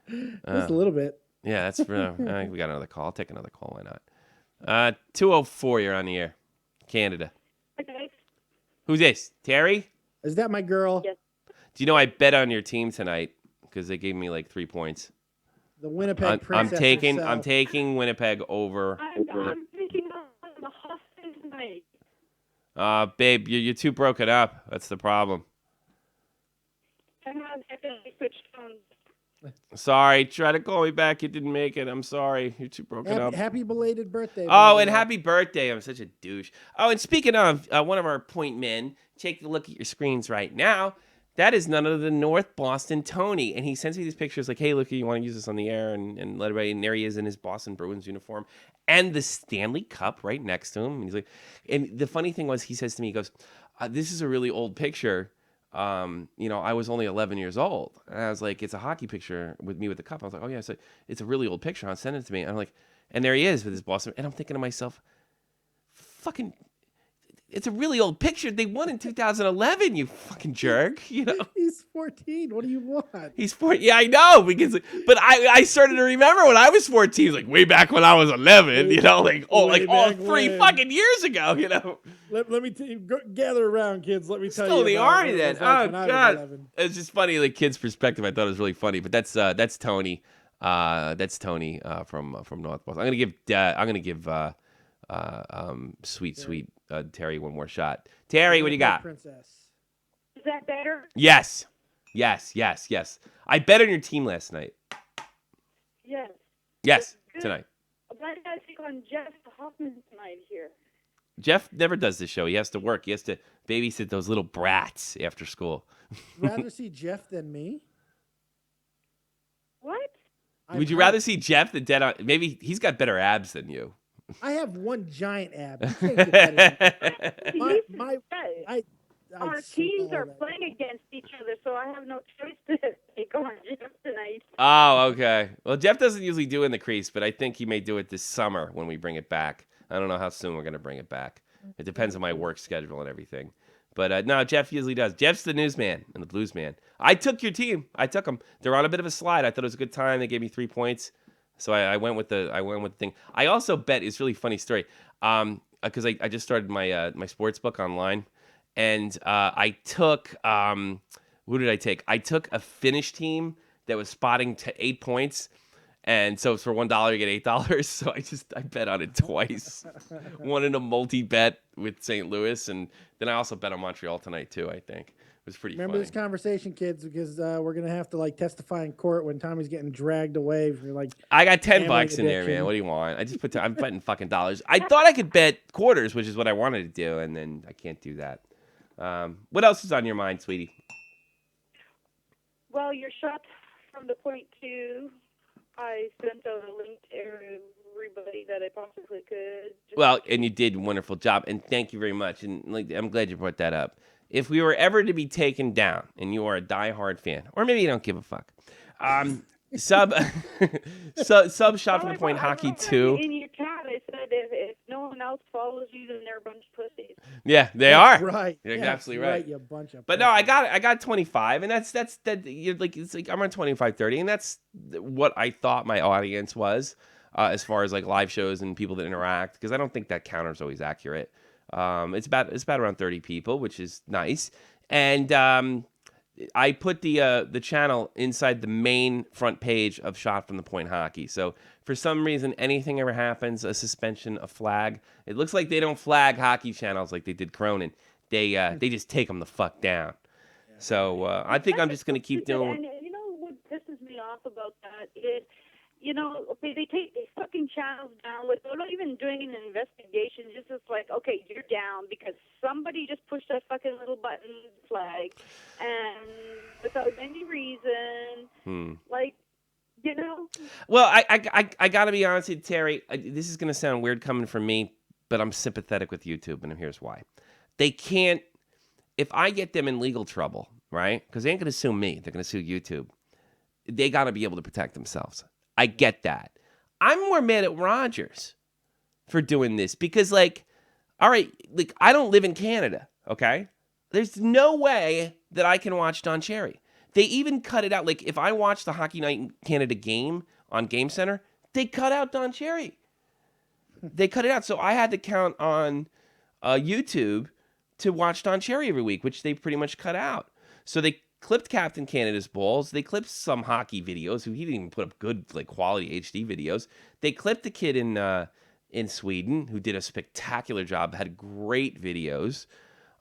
Just a little bit. Yeah, that's we got another call. I'll take another call. Why not? 204. You're on the air, Canada. Okay. Who's this? Terry? Is that my girl? Yes. Do you know I bet on your team tonight because they gave me like 3 points. The Winnipeg Princess I'm taking Winnipeg over. I'm thinking of the Huffman tonight. Babe, you're too broken up. That's the problem. I'm not definitely switched phones. Sorry, try to call me back. You didn't make it. I'm sorry. You're too broken up. Happy belated birthday. Oh, and happy birthday. I'm such a douche. Oh, and speaking of one of our point men, take a look at your screens right now. That is none other than North Boston Tony. And he sends me these pictures like, hey, look, you want to use this on the air and let everybody. And there he is in his Boston Bruins uniform and the Stanley Cup right next to him. And he's like, and the funny thing was, he says to me, he goes, this is a really old picture. I was only 11 years old. And I was like, it's a hockey picture with me with the cup. I was like, oh, yeah. So it's a really old picture. I'll send it to me. And I'm like, and there he is with his Boston. And I'm thinking to myself, fucking. It's a really old picture. They won in 2011, you fucking jerk. He's 14. What do you want? He's 14. Yeah, I know. But I started to remember when I was 14, like way back when I was 11, three fucking years ago, Let me gather around, kids. Let me tell you. Still in the Army then. Oh, like God. It's just funny, like kid's perspective. I thought it was really funny. But that's Tony. That's Tony from North Boston. I'm gonna give sweet Terry one more shot. Terry, what do you got? Princess. Is that better? Yes. I bet on your team last night. Yes. Yes, Good. tonight. Why did I think on Jeff Huffman tonight here? Jeff never does this show. He has to work. He has to babysit those little brats after school. Rather see Jeff than me? What? Would you rather see Jeff than dead on? Maybe he's got better abs than you. I have one giant ab. You can't get better. Our teams are playing against each other, so I have no choice to take on Jeff tonight. Oh, okay. Well, Jeff doesn't usually do in the crease, but I think he may do it this summer when we bring it back. I don't know how soon we're going to bring it back. It depends on my work schedule and everything. But no, Jeff usually does. Jeff's the newsman and the blues man. I took your team. I took them. They're on a bit of a slide. I thought it was a good time. They gave me 3 points. So I went with the thing. I also bet, it's a really funny story, because I just started my sports book online, and I took who did I take? I took a Finnish team that was spotting to 8 points, And so it's for $1 you get $8. So I bet on it twice. One in a multi-bet with St. Louis, and then I also bet on Montreal tonight too, I think. It was pretty Remember funny. this conversation, kids, because we're gonna have to testify in court when Tommy's getting dragged away for I got $10 in gambling there, man. addiction. What do you want? I just I'm betting fucking dollars. I thought I could bet quarters, which is what I wanted to do, and then I can't do that. What else is on your mind, sweetie? Well, your shot from the point two, I sent out a link to everybody that I possibly could. Well, and you did a wonderful job, and thank you very much. And I'm glad you brought that up. If we were ever to be taken down, and you are a diehard fan, or maybe you don't give a fuck, sub shot from the point hockey too. In your chat, I said if no one else follows you, then they're a bunch of pussies. Yeah, they That's are. right. You're That's absolutely right. You bunch of But no, I pussies. got 25, and that's you're it's I'm on 25, 30, and that's what I thought my audience was, as far as live shows and people that interact, because I don't think that counter is always accurate. It's about around 30 people, which is nice, and I put the channel inside the main front page of Shot from the Point Hockey. So for some reason, anything ever happens, a suspension, a flag, it looks like they don't flag hockey channels like they did Cronin. They just take them the fuck down. So I think I'm just gonna keep doing. And you know what pisses me off about that is, okay, they take these fucking channels down without even doing an investigation. Just okay, you're down because somebody just pushed that fucking little button flag, and without any reason, Well, I gotta be honest with you, Terry. This is gonna sound weird coming from me, but I'm sympathetic with YouTube, and here's why. They can't. If I get them in legal trouble, right? Because they ain't gonna sue me. They're gonna sue YouTube. They gotta be able to protect themselves. I get that. I'm more mad at Rogers for doing this because, all right, I don't live in Canada, okay? There's no way that I can watch Don Cherry. They even cut it out. If I watch the Hockey Night in Canada game on Game Center, they cut out Don Cherry. They cut it out. So I had to count on YouTube to watch Don Cherry every week, which they pretty much cut out. So they clipped Captain Canada's balls. They clipped some hockey videos. He didn't even put up good quality HD videos. They clipped the kid in Sweden who did a spectacular job, had great videos.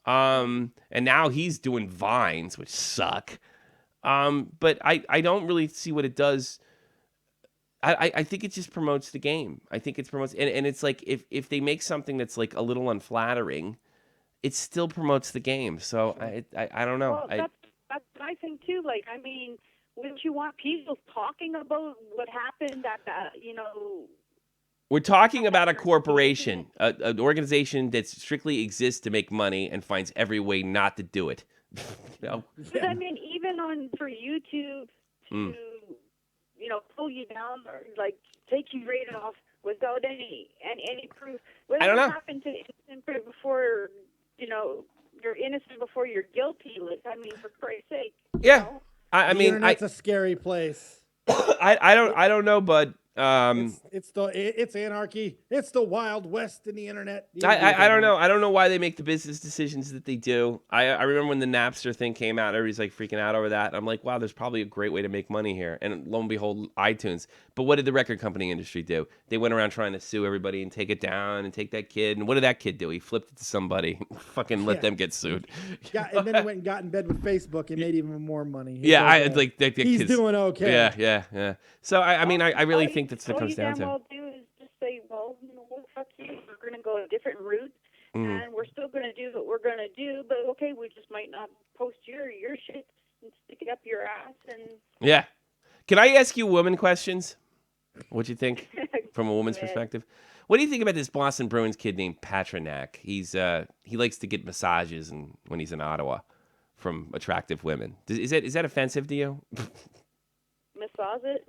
And now he's doing Vines, which suck. But I don't really see what it does. I think it just promotes the game. I think it promotes, and it's if they make something that's a little unflattering, it still promotes the game. So I don't know. Well, that's what I think too. Wouldn't you want people talking about what happened at We're talking about a corporation, an organization that strictly exists to make money and finds every way not to do it. But even for YouTube to pull you down or take you right off without any proof. I don't know. What happened to innocent before you're innocent before you're guilty? For Christ's sake. Yeah, The internet's a scary place. I don't know, bud. It's anarchy. It's the Wild West in the internet. I don't know. I don't know why they make the business decisions that they do. I remember when the Napster thing came out, everybody's freaking out over that. I'm like, wow, there's probably a great way to make money here. And lo and behold, iTunes. But what did the record company industry do? They went around trying to sue everybody and take it down and take that kid. And what did that kid do? He flipped it to somebody. Fucking let them get sued. Yeah, and then he went and got in bed with Facebook and made even more money. He's doing okay. Yeah. So I really think that's what it comes down to. All you damn well do is just say, well, fuck you. We're going to go a different route, and we're still going to do what we're going to do. But okay, we just might not post your shit and stick it up your ass. And yeah. Can I ask you woman questions? What do you think from a woman's perspective? What do you think about this Boston Bruins kid named Pasternak? He likes to get massages when he's in Ottawa from attractive women. Is that offensive to you? Massage it?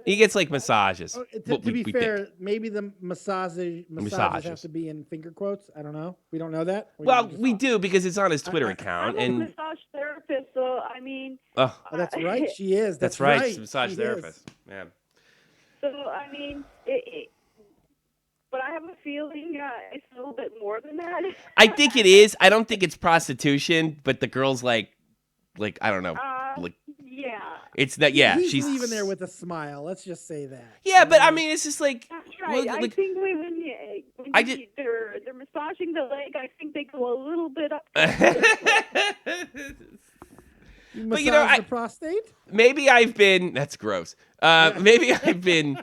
He gets massages. To be fair, maybe the massages have to be in finger quotes. I don't know. We don't know that. We do because it's on his Twitter account. I'm and a massage therapist, so oh, that's right. She is. That's right. She's a massage therapist. Yeah. So but I have a feeling it's a little bit more than that. I think it is. I don't think it's prostitution, but the girl's I don't know. like, yeah. it's not. Yeah, He's she's leaving there with a smile. Let's just say that. Yeah, but I mean, it's just like. That's right. Well, I like, think when they're massaging the leg, I think they go a little bit up. You But, massage the prostate? maybe I've been. That's gross. Maybe I've been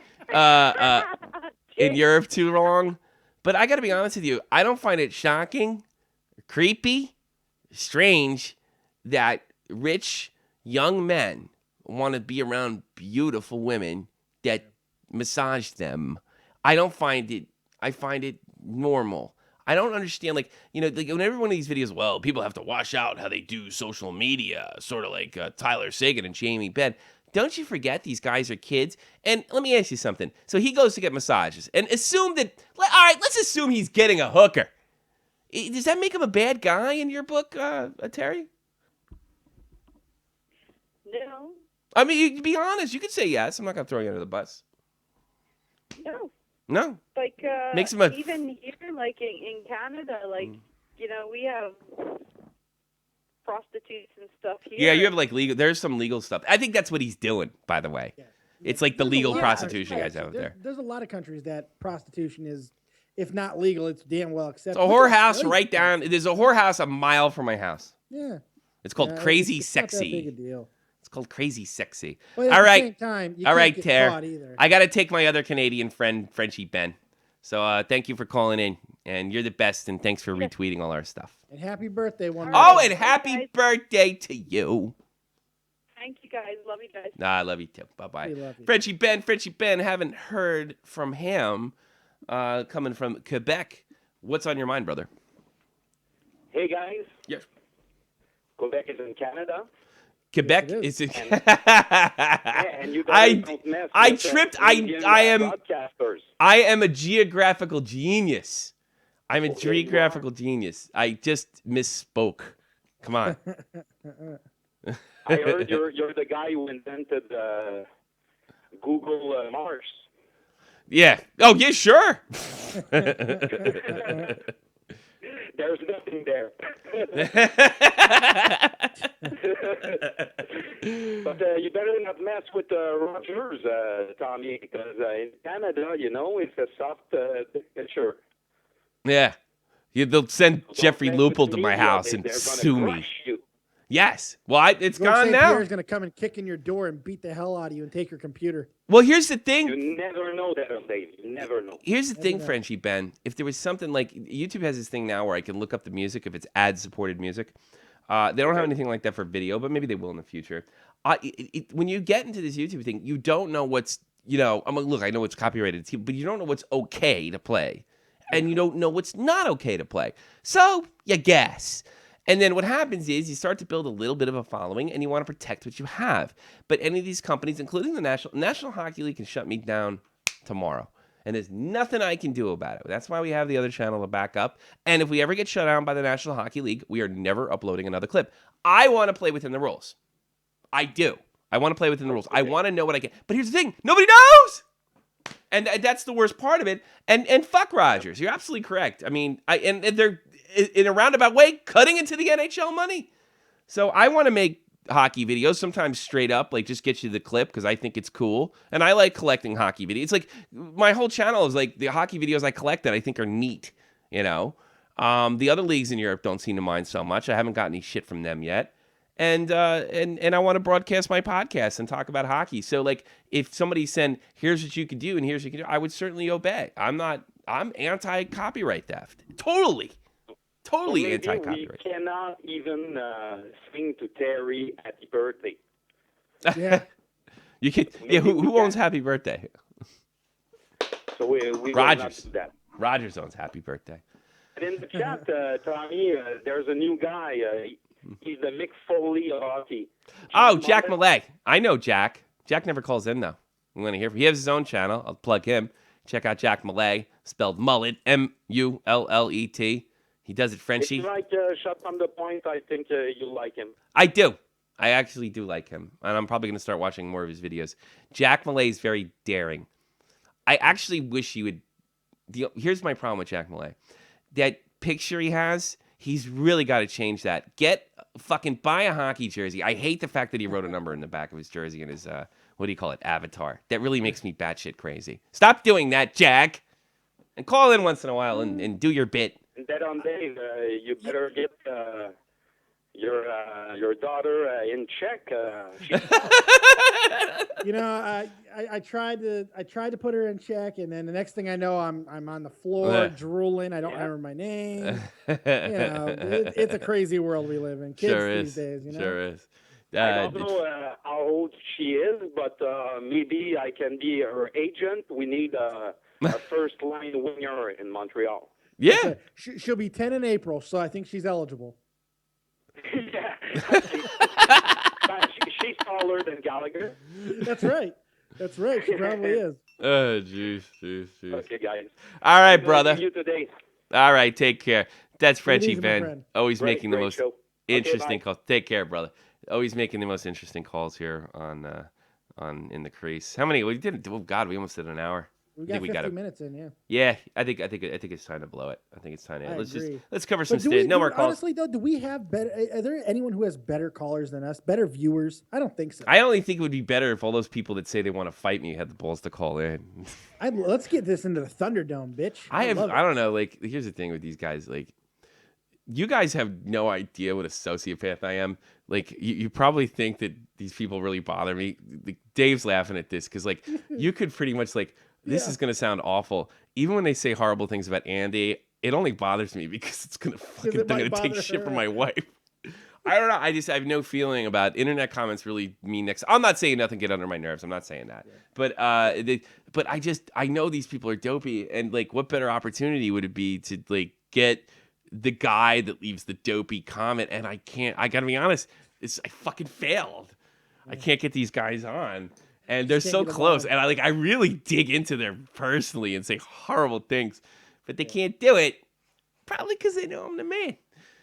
in Europe too long. But I got to be honest with you. I don't find it shocking, creepy, strange that rich young men want to be around beautiful women that massage them. I don't find it. I find it normal. I don't understand, like whenever one of these videos, well, people have to wash out how they do social media, sort of like Tyler Sagan and Jamie Benn. Don't you forget these guys are kids? And let me ask you something. So he goes to get massages and assume that, all right, let's assume he's getting a hooker. Does that make him a bad guy in your book, Terry? No. I mean, you be honest. You could say yes. I'm not going to throw you under the bus. No. No. Like, Makes him even here, like in Canada, like, we have prostitutes and stuff here. Yeah, you have like legal. There's some legal stuff. I think that's what he's doing, by the way. Yeah. It's like the There's a legal lot of prostitution countries- guys out there. There's a lot of countries that prostitution is, if not legal, it's damn well accepted. It's a whorehouse right down. There's a whorehouse a mile from my house. Yeah. It's called Yeah, Crazy it's not that Sexy. big a deal. It's called Crazy Sexy. But at All the right. same time, you All can't right, get Ter. caught either. I got to take my other Canadian friend, Frenchie Ben. So thank you for calling in. And you're the best. And thanks for retweeting all our stuff. And happy birthday, one Oh, more. and happy birthday to you. Thank you, guys. Love you guys. Nah, I love you too. Bye-bye. We love you. Frenchie Ben, haven't heard from him coming from Quebec. What's on your mind, brother? Hey guys, Yes. Quebec is in Canada. Quebec Yes, is. And you guys don't mess I with the tripped. Canadian I am. broadcasters. I am a geographical genius. I'm a Okay, you geographical genius. I just misspoke. Come on. I heard you're the guy who invented Google Mars. Yeah. Oh, yeah, sure. There's nothing there. But you better not mess with Rogers, Tommy, because in Canada, it's a soft picture. Yeah. They'll send Jeffrey Don't mess Lupul with to my media. house and They're gonna sue me. crush you. Yes. Well, it's George gone St. now. Pierre's going to come and kick in your door and beat the hell out of you and take your computer. Well, here's the thing. You never know that, Dave. You never know. Here's the thing, know. Frenchie Ben. If there was something like YouTube has this thing now where I can look up the music if it's ad-supported music. They don't have anything like that for video, but maybe they will in the future. When you get into this YouTube thing, you don't know what's look, I know it's copyrighted, but you don't know what's okay to play, and you don't know what's not okay to play. So you guess. And then what happens is you start to build a little bit of a following, and you want to protect what you have. But any of these companies, including the National Hockey League, can shut me down tomorrow. And there's nothing I can do about it. That's why we have the other channel to back up. And if we ever get shut down by the National Hockey League, we are never uploading another clip. I want to play within the rules. I do. I want to play within the rules. I want to know what I can. But here's the thing. Nobody knows! And that's the worst part of it. And fuck Rogers. You're absolutely correct. I mean, and they're, in a roundabout way, cutting into the NHL money. So I want to make hockey videos, sometimes straight up, like just get you the clip because I think it's cool. And I like collecting hockey videos. It's like my whole channel is like the hockey videos I collect that I think are neat, The other leagues in Europe don't seem to mind so much. I haven't got any shit from them yet. And I want to broadcast my podcast and talk about hockey. So like if somebody said, here's what you can do and here's what you can do, I would certainly obey. I'm anti-copyright theft. Totally Maybe anti-copyright. We cannot even sing to Terry happy birthday. Yeah. You can. Yeah. Who owns Happy Birthday? So we will Rogers. not do that. Rogers owns Happy Birthday. And in the chat, Tommy, there's a new guy. He's the Mick Foley of hockey. Oh, Jack Malay. I know Jack. Jack never calls in though. I'm gonna hear. He has his own channel. I'll plug him. Check out Jack Malay, spelled mullet, Mullet. He does it If Frenchy. you like Shot from the Point, I think you'll like him. I do. I actually do like him. And I'm probably going to start watching more of his videos. Jack Malay is very daring. I actually wish he would. Here's my problem with Jack Malay. That picture he has, He's really got to change that. Buy a hockey jersey. I hate the fact that he wrote a number in the back of his jersey in his, what do you call it, avatar. That really makes me batshit crazy. Stop doing that, Jack. And call in once in a while and do your bit. That on Dave, you better get your daughter in check. I tried to put her in check, and then the next thing I know, I'm on the floor drooling. I don't remember my name. It's a crazy world we live in. Kids these days, Sure is. I don't know how old she is, but maybe I can be her agent. We need a first line winger in Montreal. Yeah. Okay. She'll be 10 in April, so I think she's eligible. Yeah. She's taller than Gallagher. That's right. She probably is. Oh, jeez. Okay, guys. All right, brother. You today. All right, take care. That's Frenchie easy, my Ben. friend. Always making the most show. interesting calls. Take care, brother. Always making the most interesting calls here on in the crease. How many? We didn't. Oh God, we almost did an hour. We got 50 minutes in, yeah. Yeah, I think it's time to blow it. I think it's time to. Let's cover some stuff. No more calls. Honestly, though, do we have better? Are there anyone who has better callers than us? Better viewers? I don't think so. I only think it would be better if all those people that say they want to fight me had the balls to call in. Let's get this into the Thunderdome, bitch. I don't know. Like, here's the thing with these guys. Like, you guys have no idea what a sociopath I am. Like, you probably think that these people really bother me. Like, Dave's laughing at this because, like, you could pretty much like. This is going to sound awful. Even when they say horrible things about Andy, it only bothers me because it's going to take shit from my wife. I don't know. I have no feeling about internet comments really mean next. I'm not saying nothing get under my nerves. I'm not saying that. Yeah. But I know these people are dopey, and like, what better opportunity would it be to like get the guy that leaves the dopey comment? And I got to be honest, I fucking failed. Yeah. I can't get these guys on. And they're so close, and I really dig into them personally and say horrible things, but they can't do it, probably because they know I'm the man.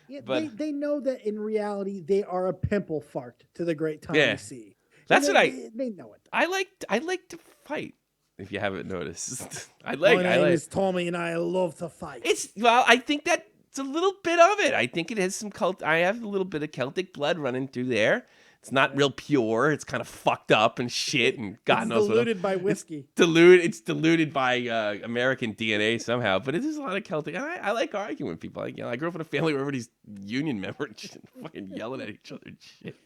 Yeah, but they know that in reality they are a pimple fart to the great Tommy C. That's they know it. I like to fight. If you haven't noticed, My name is Tommy, and I love to fight. I think that it's a little bit of it. I think it has some I have a little bit of Celtic blood running through there. It's not real pure. It's kind of fucked up and shit, and God knows what. It's diluted by whiskey. It's diluted by American DNA somehow. But it is a lot of Celtic. I like arguing with people. I grew up in a family where everybody's union member and shit, fucking yelling at each other and shit.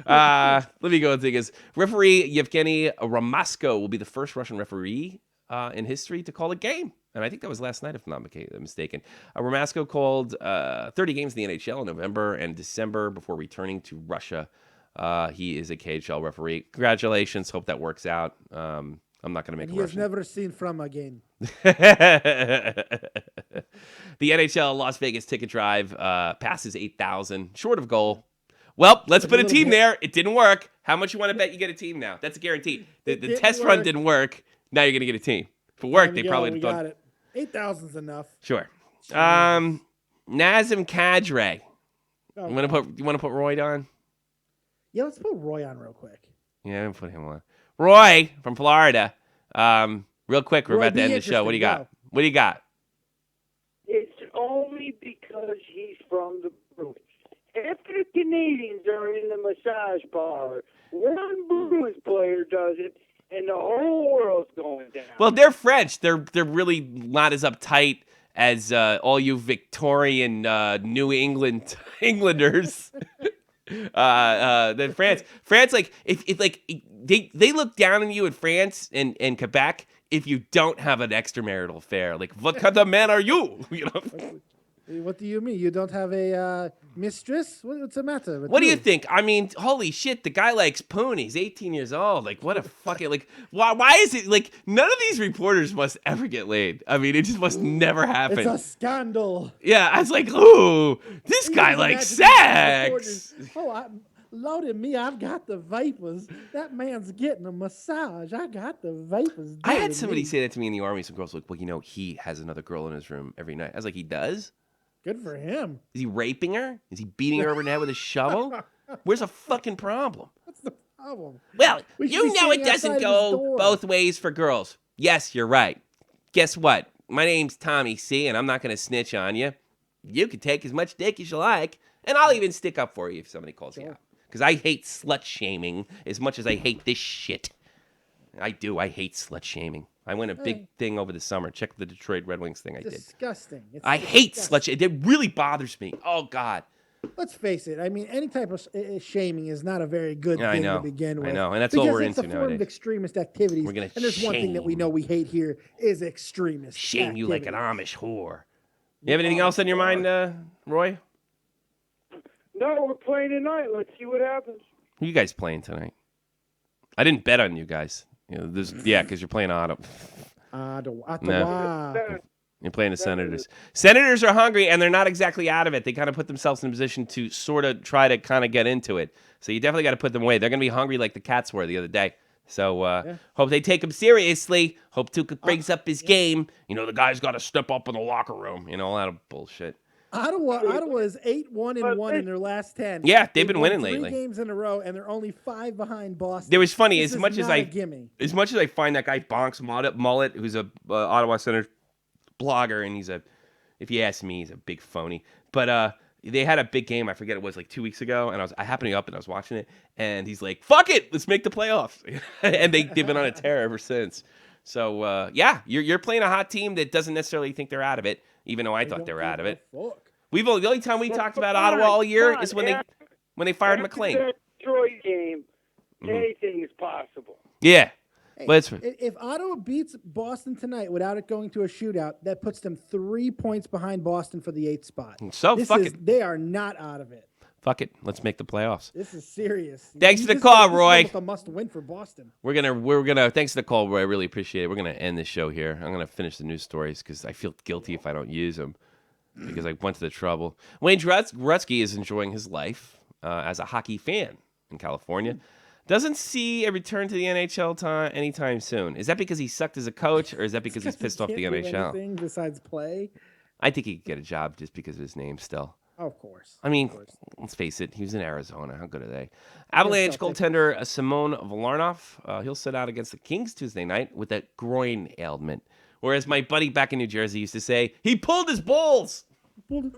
Let me go and think. Referee Yevgeny Ramasko will be the first Russian referee in history to call a game. And I think that was last night, if I'm not mistaken. Ramasko called 30 games in the NHL in November and December before returning to Russia. He is a KHL referee. Congratulations. Hope that works out. I'm not going to make a Russian. He has never seen from again. The NHL Las Vegas ticket drive passes 8,000, short of goal. Well, let's put a team there. It didn't work. How much you want to bet you get a team now? That's a guarantee. The test run didn't work. Now you're going to get a team. If it worked, they probably would have done. 8,000's enough. Sure. Nazem Kadri. You want to put Roy on? Yeah, let's put Roy on real quick. Yeah, we'll put him on. Roy from Florida. Real quick, we're about to end the show. What do you got? What do you got? It's only because he's from the Bruins. After the Canadians are in the massage parlor, one Bruins player does it, and the whole world's going down. Well, they're French. They're really not as uptight as all you Victorian New England Englanders. Than France, like if like they look down on you in France and Quebec if you don't have an extramarital affair. Like, what kind of man are you? You know. What do you mean? You don't have a mistress? What's the matter? What do you think? I mean, holy shit, the guy likes ponies, 18 years old. Like, what a fucking, like, why is it, like, none of these reporters must ever get laid. I mean, it just must never happen. It's a scandal. Yeah, I was like, ooh, this guy likes sex. Loaded me, I've got the vapors. That man's getting a massage. I got the vapors. I had somebody say that to me in the army. Some girls were like, well, you know, he has another girl in his room every night. I was like, he does? Good for him. Is he raping her? Is he beating her over the head with a shovel? Where's the fucking problem? What's the problem? Well, you know it doesn't go both ways for girls. Yes, you're right. Guess what? My name's Tommy C, and I'm not going to snitch on you. you can take as much dick as you like, and I'll even stick up for you if somebody calls you out. Because I hate slut shaming as much as I hate this shit. I do. I hate slut shaming. I went a big thing over the summer. Check the Detroit Red Wings thing I did. Disgusting. I hate slut shaming. It really bothers me. Oh, God. Let's face it. I mean, any type of shaming is not a very good thing to begin with. I know, and that's all we're into nowadays. Because it's a form of extremist activities. We're gonna and there's one thing that we know we hate here is extremist shame you like an Amish whore. You have anything else on your mind, Roy? No, we're playing tonight. Let's see what happens. Who you guys playing tonight? I didn't bet on you guys. Because you're playing Ottawa. Ottawa. You're playing the Senators. Senators are hungry, and they're not exactly out of it. They kind of put themselves in a position to sort of try to kind of get into it. So you definitely got to put them away. They're going to be hungry like the Cats were the other day. So hope they take him seriously. Hope Tuukka brings up his game. The guy's got to step up in the locker room. All that bullshit. Ottawa is 8-1-1 in their last 10. Yeah, they've been winning three lately. 3 games in a row, and they're only 5 behind Boston. There was funny as much as I find that guy Bonks Mullet, who's a Ottawa Senators blogger, and if you ask me, he's a big phony. But they had a big game. I forget it was like 2 weeks ago, and I happened to be up and I was watching it, and he's like, "Fuck it, let's make the playoffs," and they've been on a tear ever since. So you're playing a hot team that doesn't necessarily think they're out of it, even though I thought they were out of it. The only time we talked about Ottawa all year is when they fired McLean. After that Detroit game, anything is possible. Yeah. Hey, but if Ottawa beats Boston tonight without it going to a shootout, that puts them 3 points behind Boston for the 8th spot. So fuck it. They are not out of it. Fuck it. Let's make the playoffs. This is serious. Thanks for the call, Roy. It's a must-win for Boston. We're gonna. Thanks for the call, Roy. I really appreciate it. We're gonna end the show here. I'm gonna finish the news stories because I feel guilty if I don't use them because I went to the trouble. Wayne Gretzky is enjoying his life as a hockey fan in California. Doesn't see a return to the NHL anytime soon. Is that because he sucked as a coach, or is that because he's pissed off the NHL? Anything besides play? I think he could get a job just because of his name still. Of course. I mean, let's face it. He was in Arizona. How good are they? Avalanche goaltender Simon Volarnov, he'll sit out against the Kings Tuesday night with a groin ailment. Whereas my buddy back in New Jersey used to say, he pulled his balls. Pulled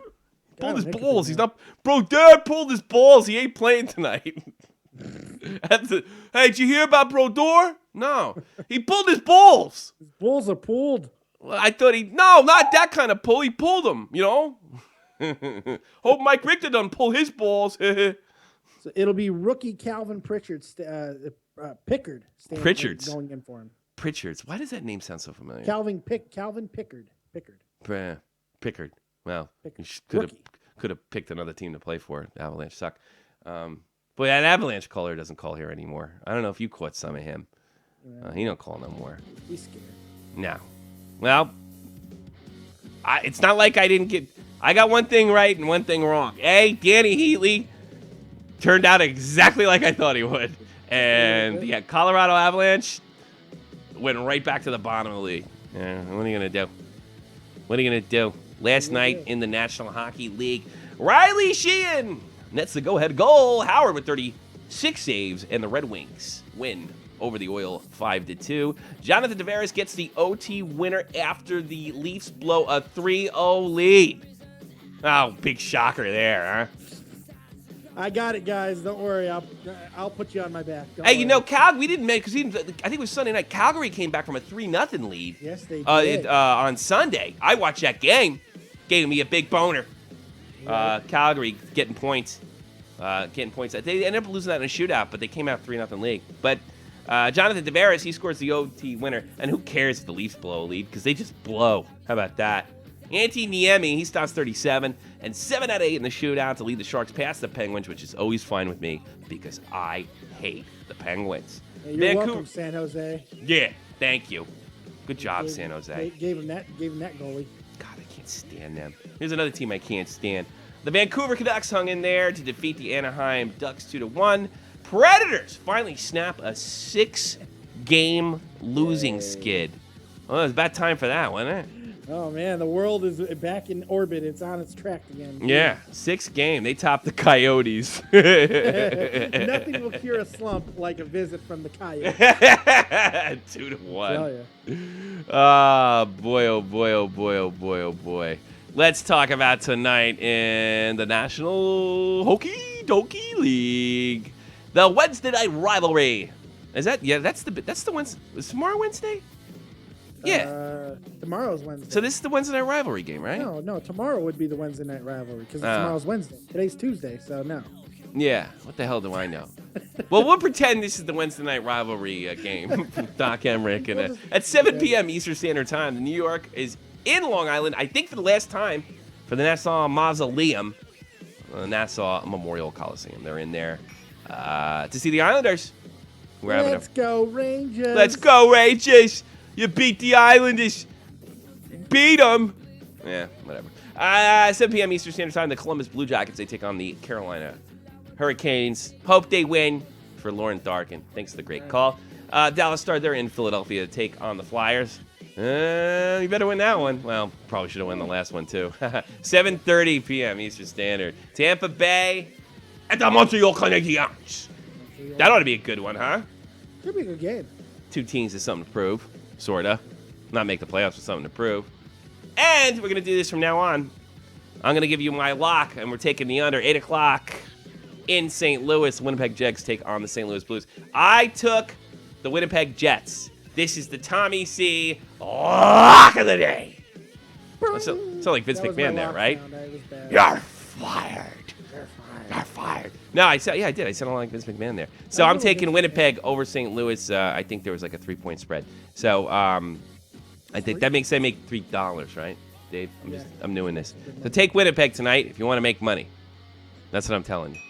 his balls. He's not... Bro, Dad pulled his balls. He ain't playing tonight. Hey, did you hear about Brodeur? No. He pulled his balls. His balls are pulled. I thought No, not that kind of pull. He pulled them, Hope Mike Richter doesn't pull his balls. So it'll be rookie Calvin Pritchard, Pickard. Pritchards. Going in for him. Pritchards. Why does that name sound so familiar? Calvin Pickard. Pickard. Well, you could have picked another team to play for. Avalanche suck. But that Avalanche caller doesn't call here anymore. I don't know if you caught some of him. He don't call no more. He's scared. No. Well, it's not like I didn't get... I got one thing right and one thing wrong. Danny Heatley turned out exactly like I thought he would. And, Colorado Avalanche went right back to the bottom of the league. What are you going to do? Last night in the National Hockey League, Riley Sheehan nets the go-ahead goal. Howard with 36 saves, and the Red Wings win over the Oil 5-2. Jonathan Tavares gets the OT winner after the Leafs blow a 3-0 lead. Oh, big shocker there, huh? I got it, guys. Don't worry. I'll put you on my back. Calgary, we didn't make, because I think it was Sunday night. Calgary came back from a 3-0 lead. Yes, they did. On Sunday. I watched that game. Gave me a big boner. Calgary getting points. They ended up losing that in a shootout, but they came out 3-0 league. But Jonathan Tavares, he scores the OT winner. And who cares if the Leafs blow a lead? Because they just blow. How about that? Antti Niemi, he stops 37 and 7 out of 8 in the shootout to lead the Sharks past the Penguins, which is always fine with me because I hate the Penguins. Hey, you're welcome, San Jose. Yeah, thank you. Good job, San Jose. Gave him that goalie. God, I can't stand them. Here's another team I can't stand. The Vancouver Canucks hung in there to defeat the Anaheim Ducks 2-1. Predators finally snap a 6-game losing skid. Well, it was about time for that, wasn't it? Oh, man, the world is back in orbit. It's on its track again. Yeah, 6-game. They topped the Coyotes. Nothing will cure a slump like a visit from the Coyotes. 2-1. Tell ya. Ah, boy, oh boy, oh boy, oh boy, oh boy. Let's talk about tonight in the National Hokey Dokey League. The Wednesday night rivalry. Is that? Yeah, that's the Wednesday. Is tomorrow Wednesday? Yeah. Tomorrow's Wednesday. So this is the Wednesday night rivalry game, right? No, tomorrow would be the Wednesday night rivalry because tomorrow's Wednesday. Today's Tuesday, so no. Yeah. What the hell do I know? Well, we'll pretend this is the Wednesday night rivalry game. Doc Emmerich. And at 7 p.m. Eastern Standard Time, the New York is in Long Island, I think for the last time, for the Nassau Mausoleum, the Nassau Memorial Coliseum. They're in there to see the Islanders. Let's go, Rangers. Let's go, Rangers. You beat the Islanders. Beat them. Yeah, whatever. 7 p.m. Eastern Standard Time, the Columbus Blue Jackets, they take on the Carolina Hurricanes. Hope they win for Lauren Darkin. Thanks for the great call. Dallas Star, they're in Philadelphia to take on the Flyers. You better win that one. Well, probably should have won the last one, too. 7:30 p.m. Eastern Standard. Tampa Bay at the Montreal Canadiens. That ought to be a good one, huh? Could be a good game. Two teams is something to prove, sorta. Not make the playoffs, but something to prove. And we're going to do this from now on. I'm going to give you my lock, and we're taking the under. 8 o'clock in St. Louis. Winnipeg Jets take on the St. Louis Blues. I took the Winnipeg Jets. This is the Tommy C. lock of the day. Sound like Vince McMahon there, right? You're fired. You're fired. No, I said, yeah, I did. I sounded like Vince McMahon there. So I'm taking Winnipeg over St. Louis. I think there was like a 3-point spread. So I think that makes I make $3, right, Dave? I'm new in this. So take Winnipeg tonight if you want to make money. That's what I'm telling you.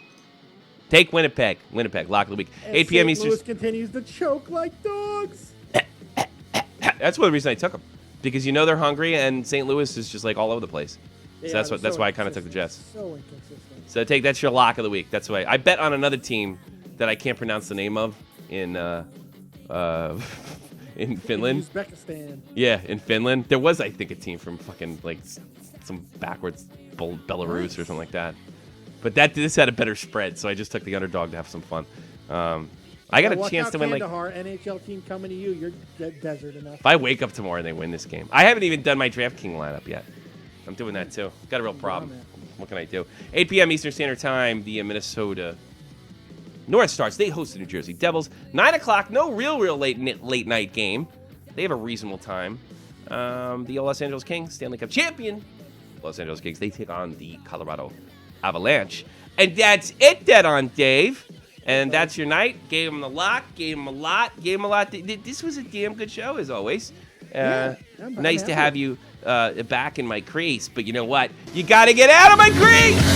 Take Winnipeg. Winnipeg, lock of the week. 8 p.m. Eastern. Louis continues to choke like dogs. That's one of the reasons I took them. Because you know they're hungry, and St. Louis is just like all over the place. So that's why I kind of took the Jets. So inconsistent. So that's your lock of the week. That's why I bet on another team that I can't pronounce the name of in Finland. Uzbekistan. Yeah, in Finland. There was, I think, a team from fucking like some backwards Belarus or something like that. But this had a better spread, so I just took the underdog to have some fun. I got a chance to win. Kandahar, NHL team coming to you. You're desert enough. If I wake up tomorrow and they win this game, I haven't even done my DraftKings lineup yet. I'm doing that too. Got a real problem. What can I do? 8 p.m. Eastern Standard Time. The Minnesota North Stars, they host the New Jersey Devils. 9 o'clock. No real late night game. They have a reasonable time. The Los Angeles Kings, Stanley Cup champion. Los Angeles Kings, they take on the Colorado Avalanche. And that's it, Dead on Dave. And that's your night. Gave him the lock. Gave him a lot. This was a damn good show, as always. Nice to have you back in my crease. But you know what? You got to get out of my crease!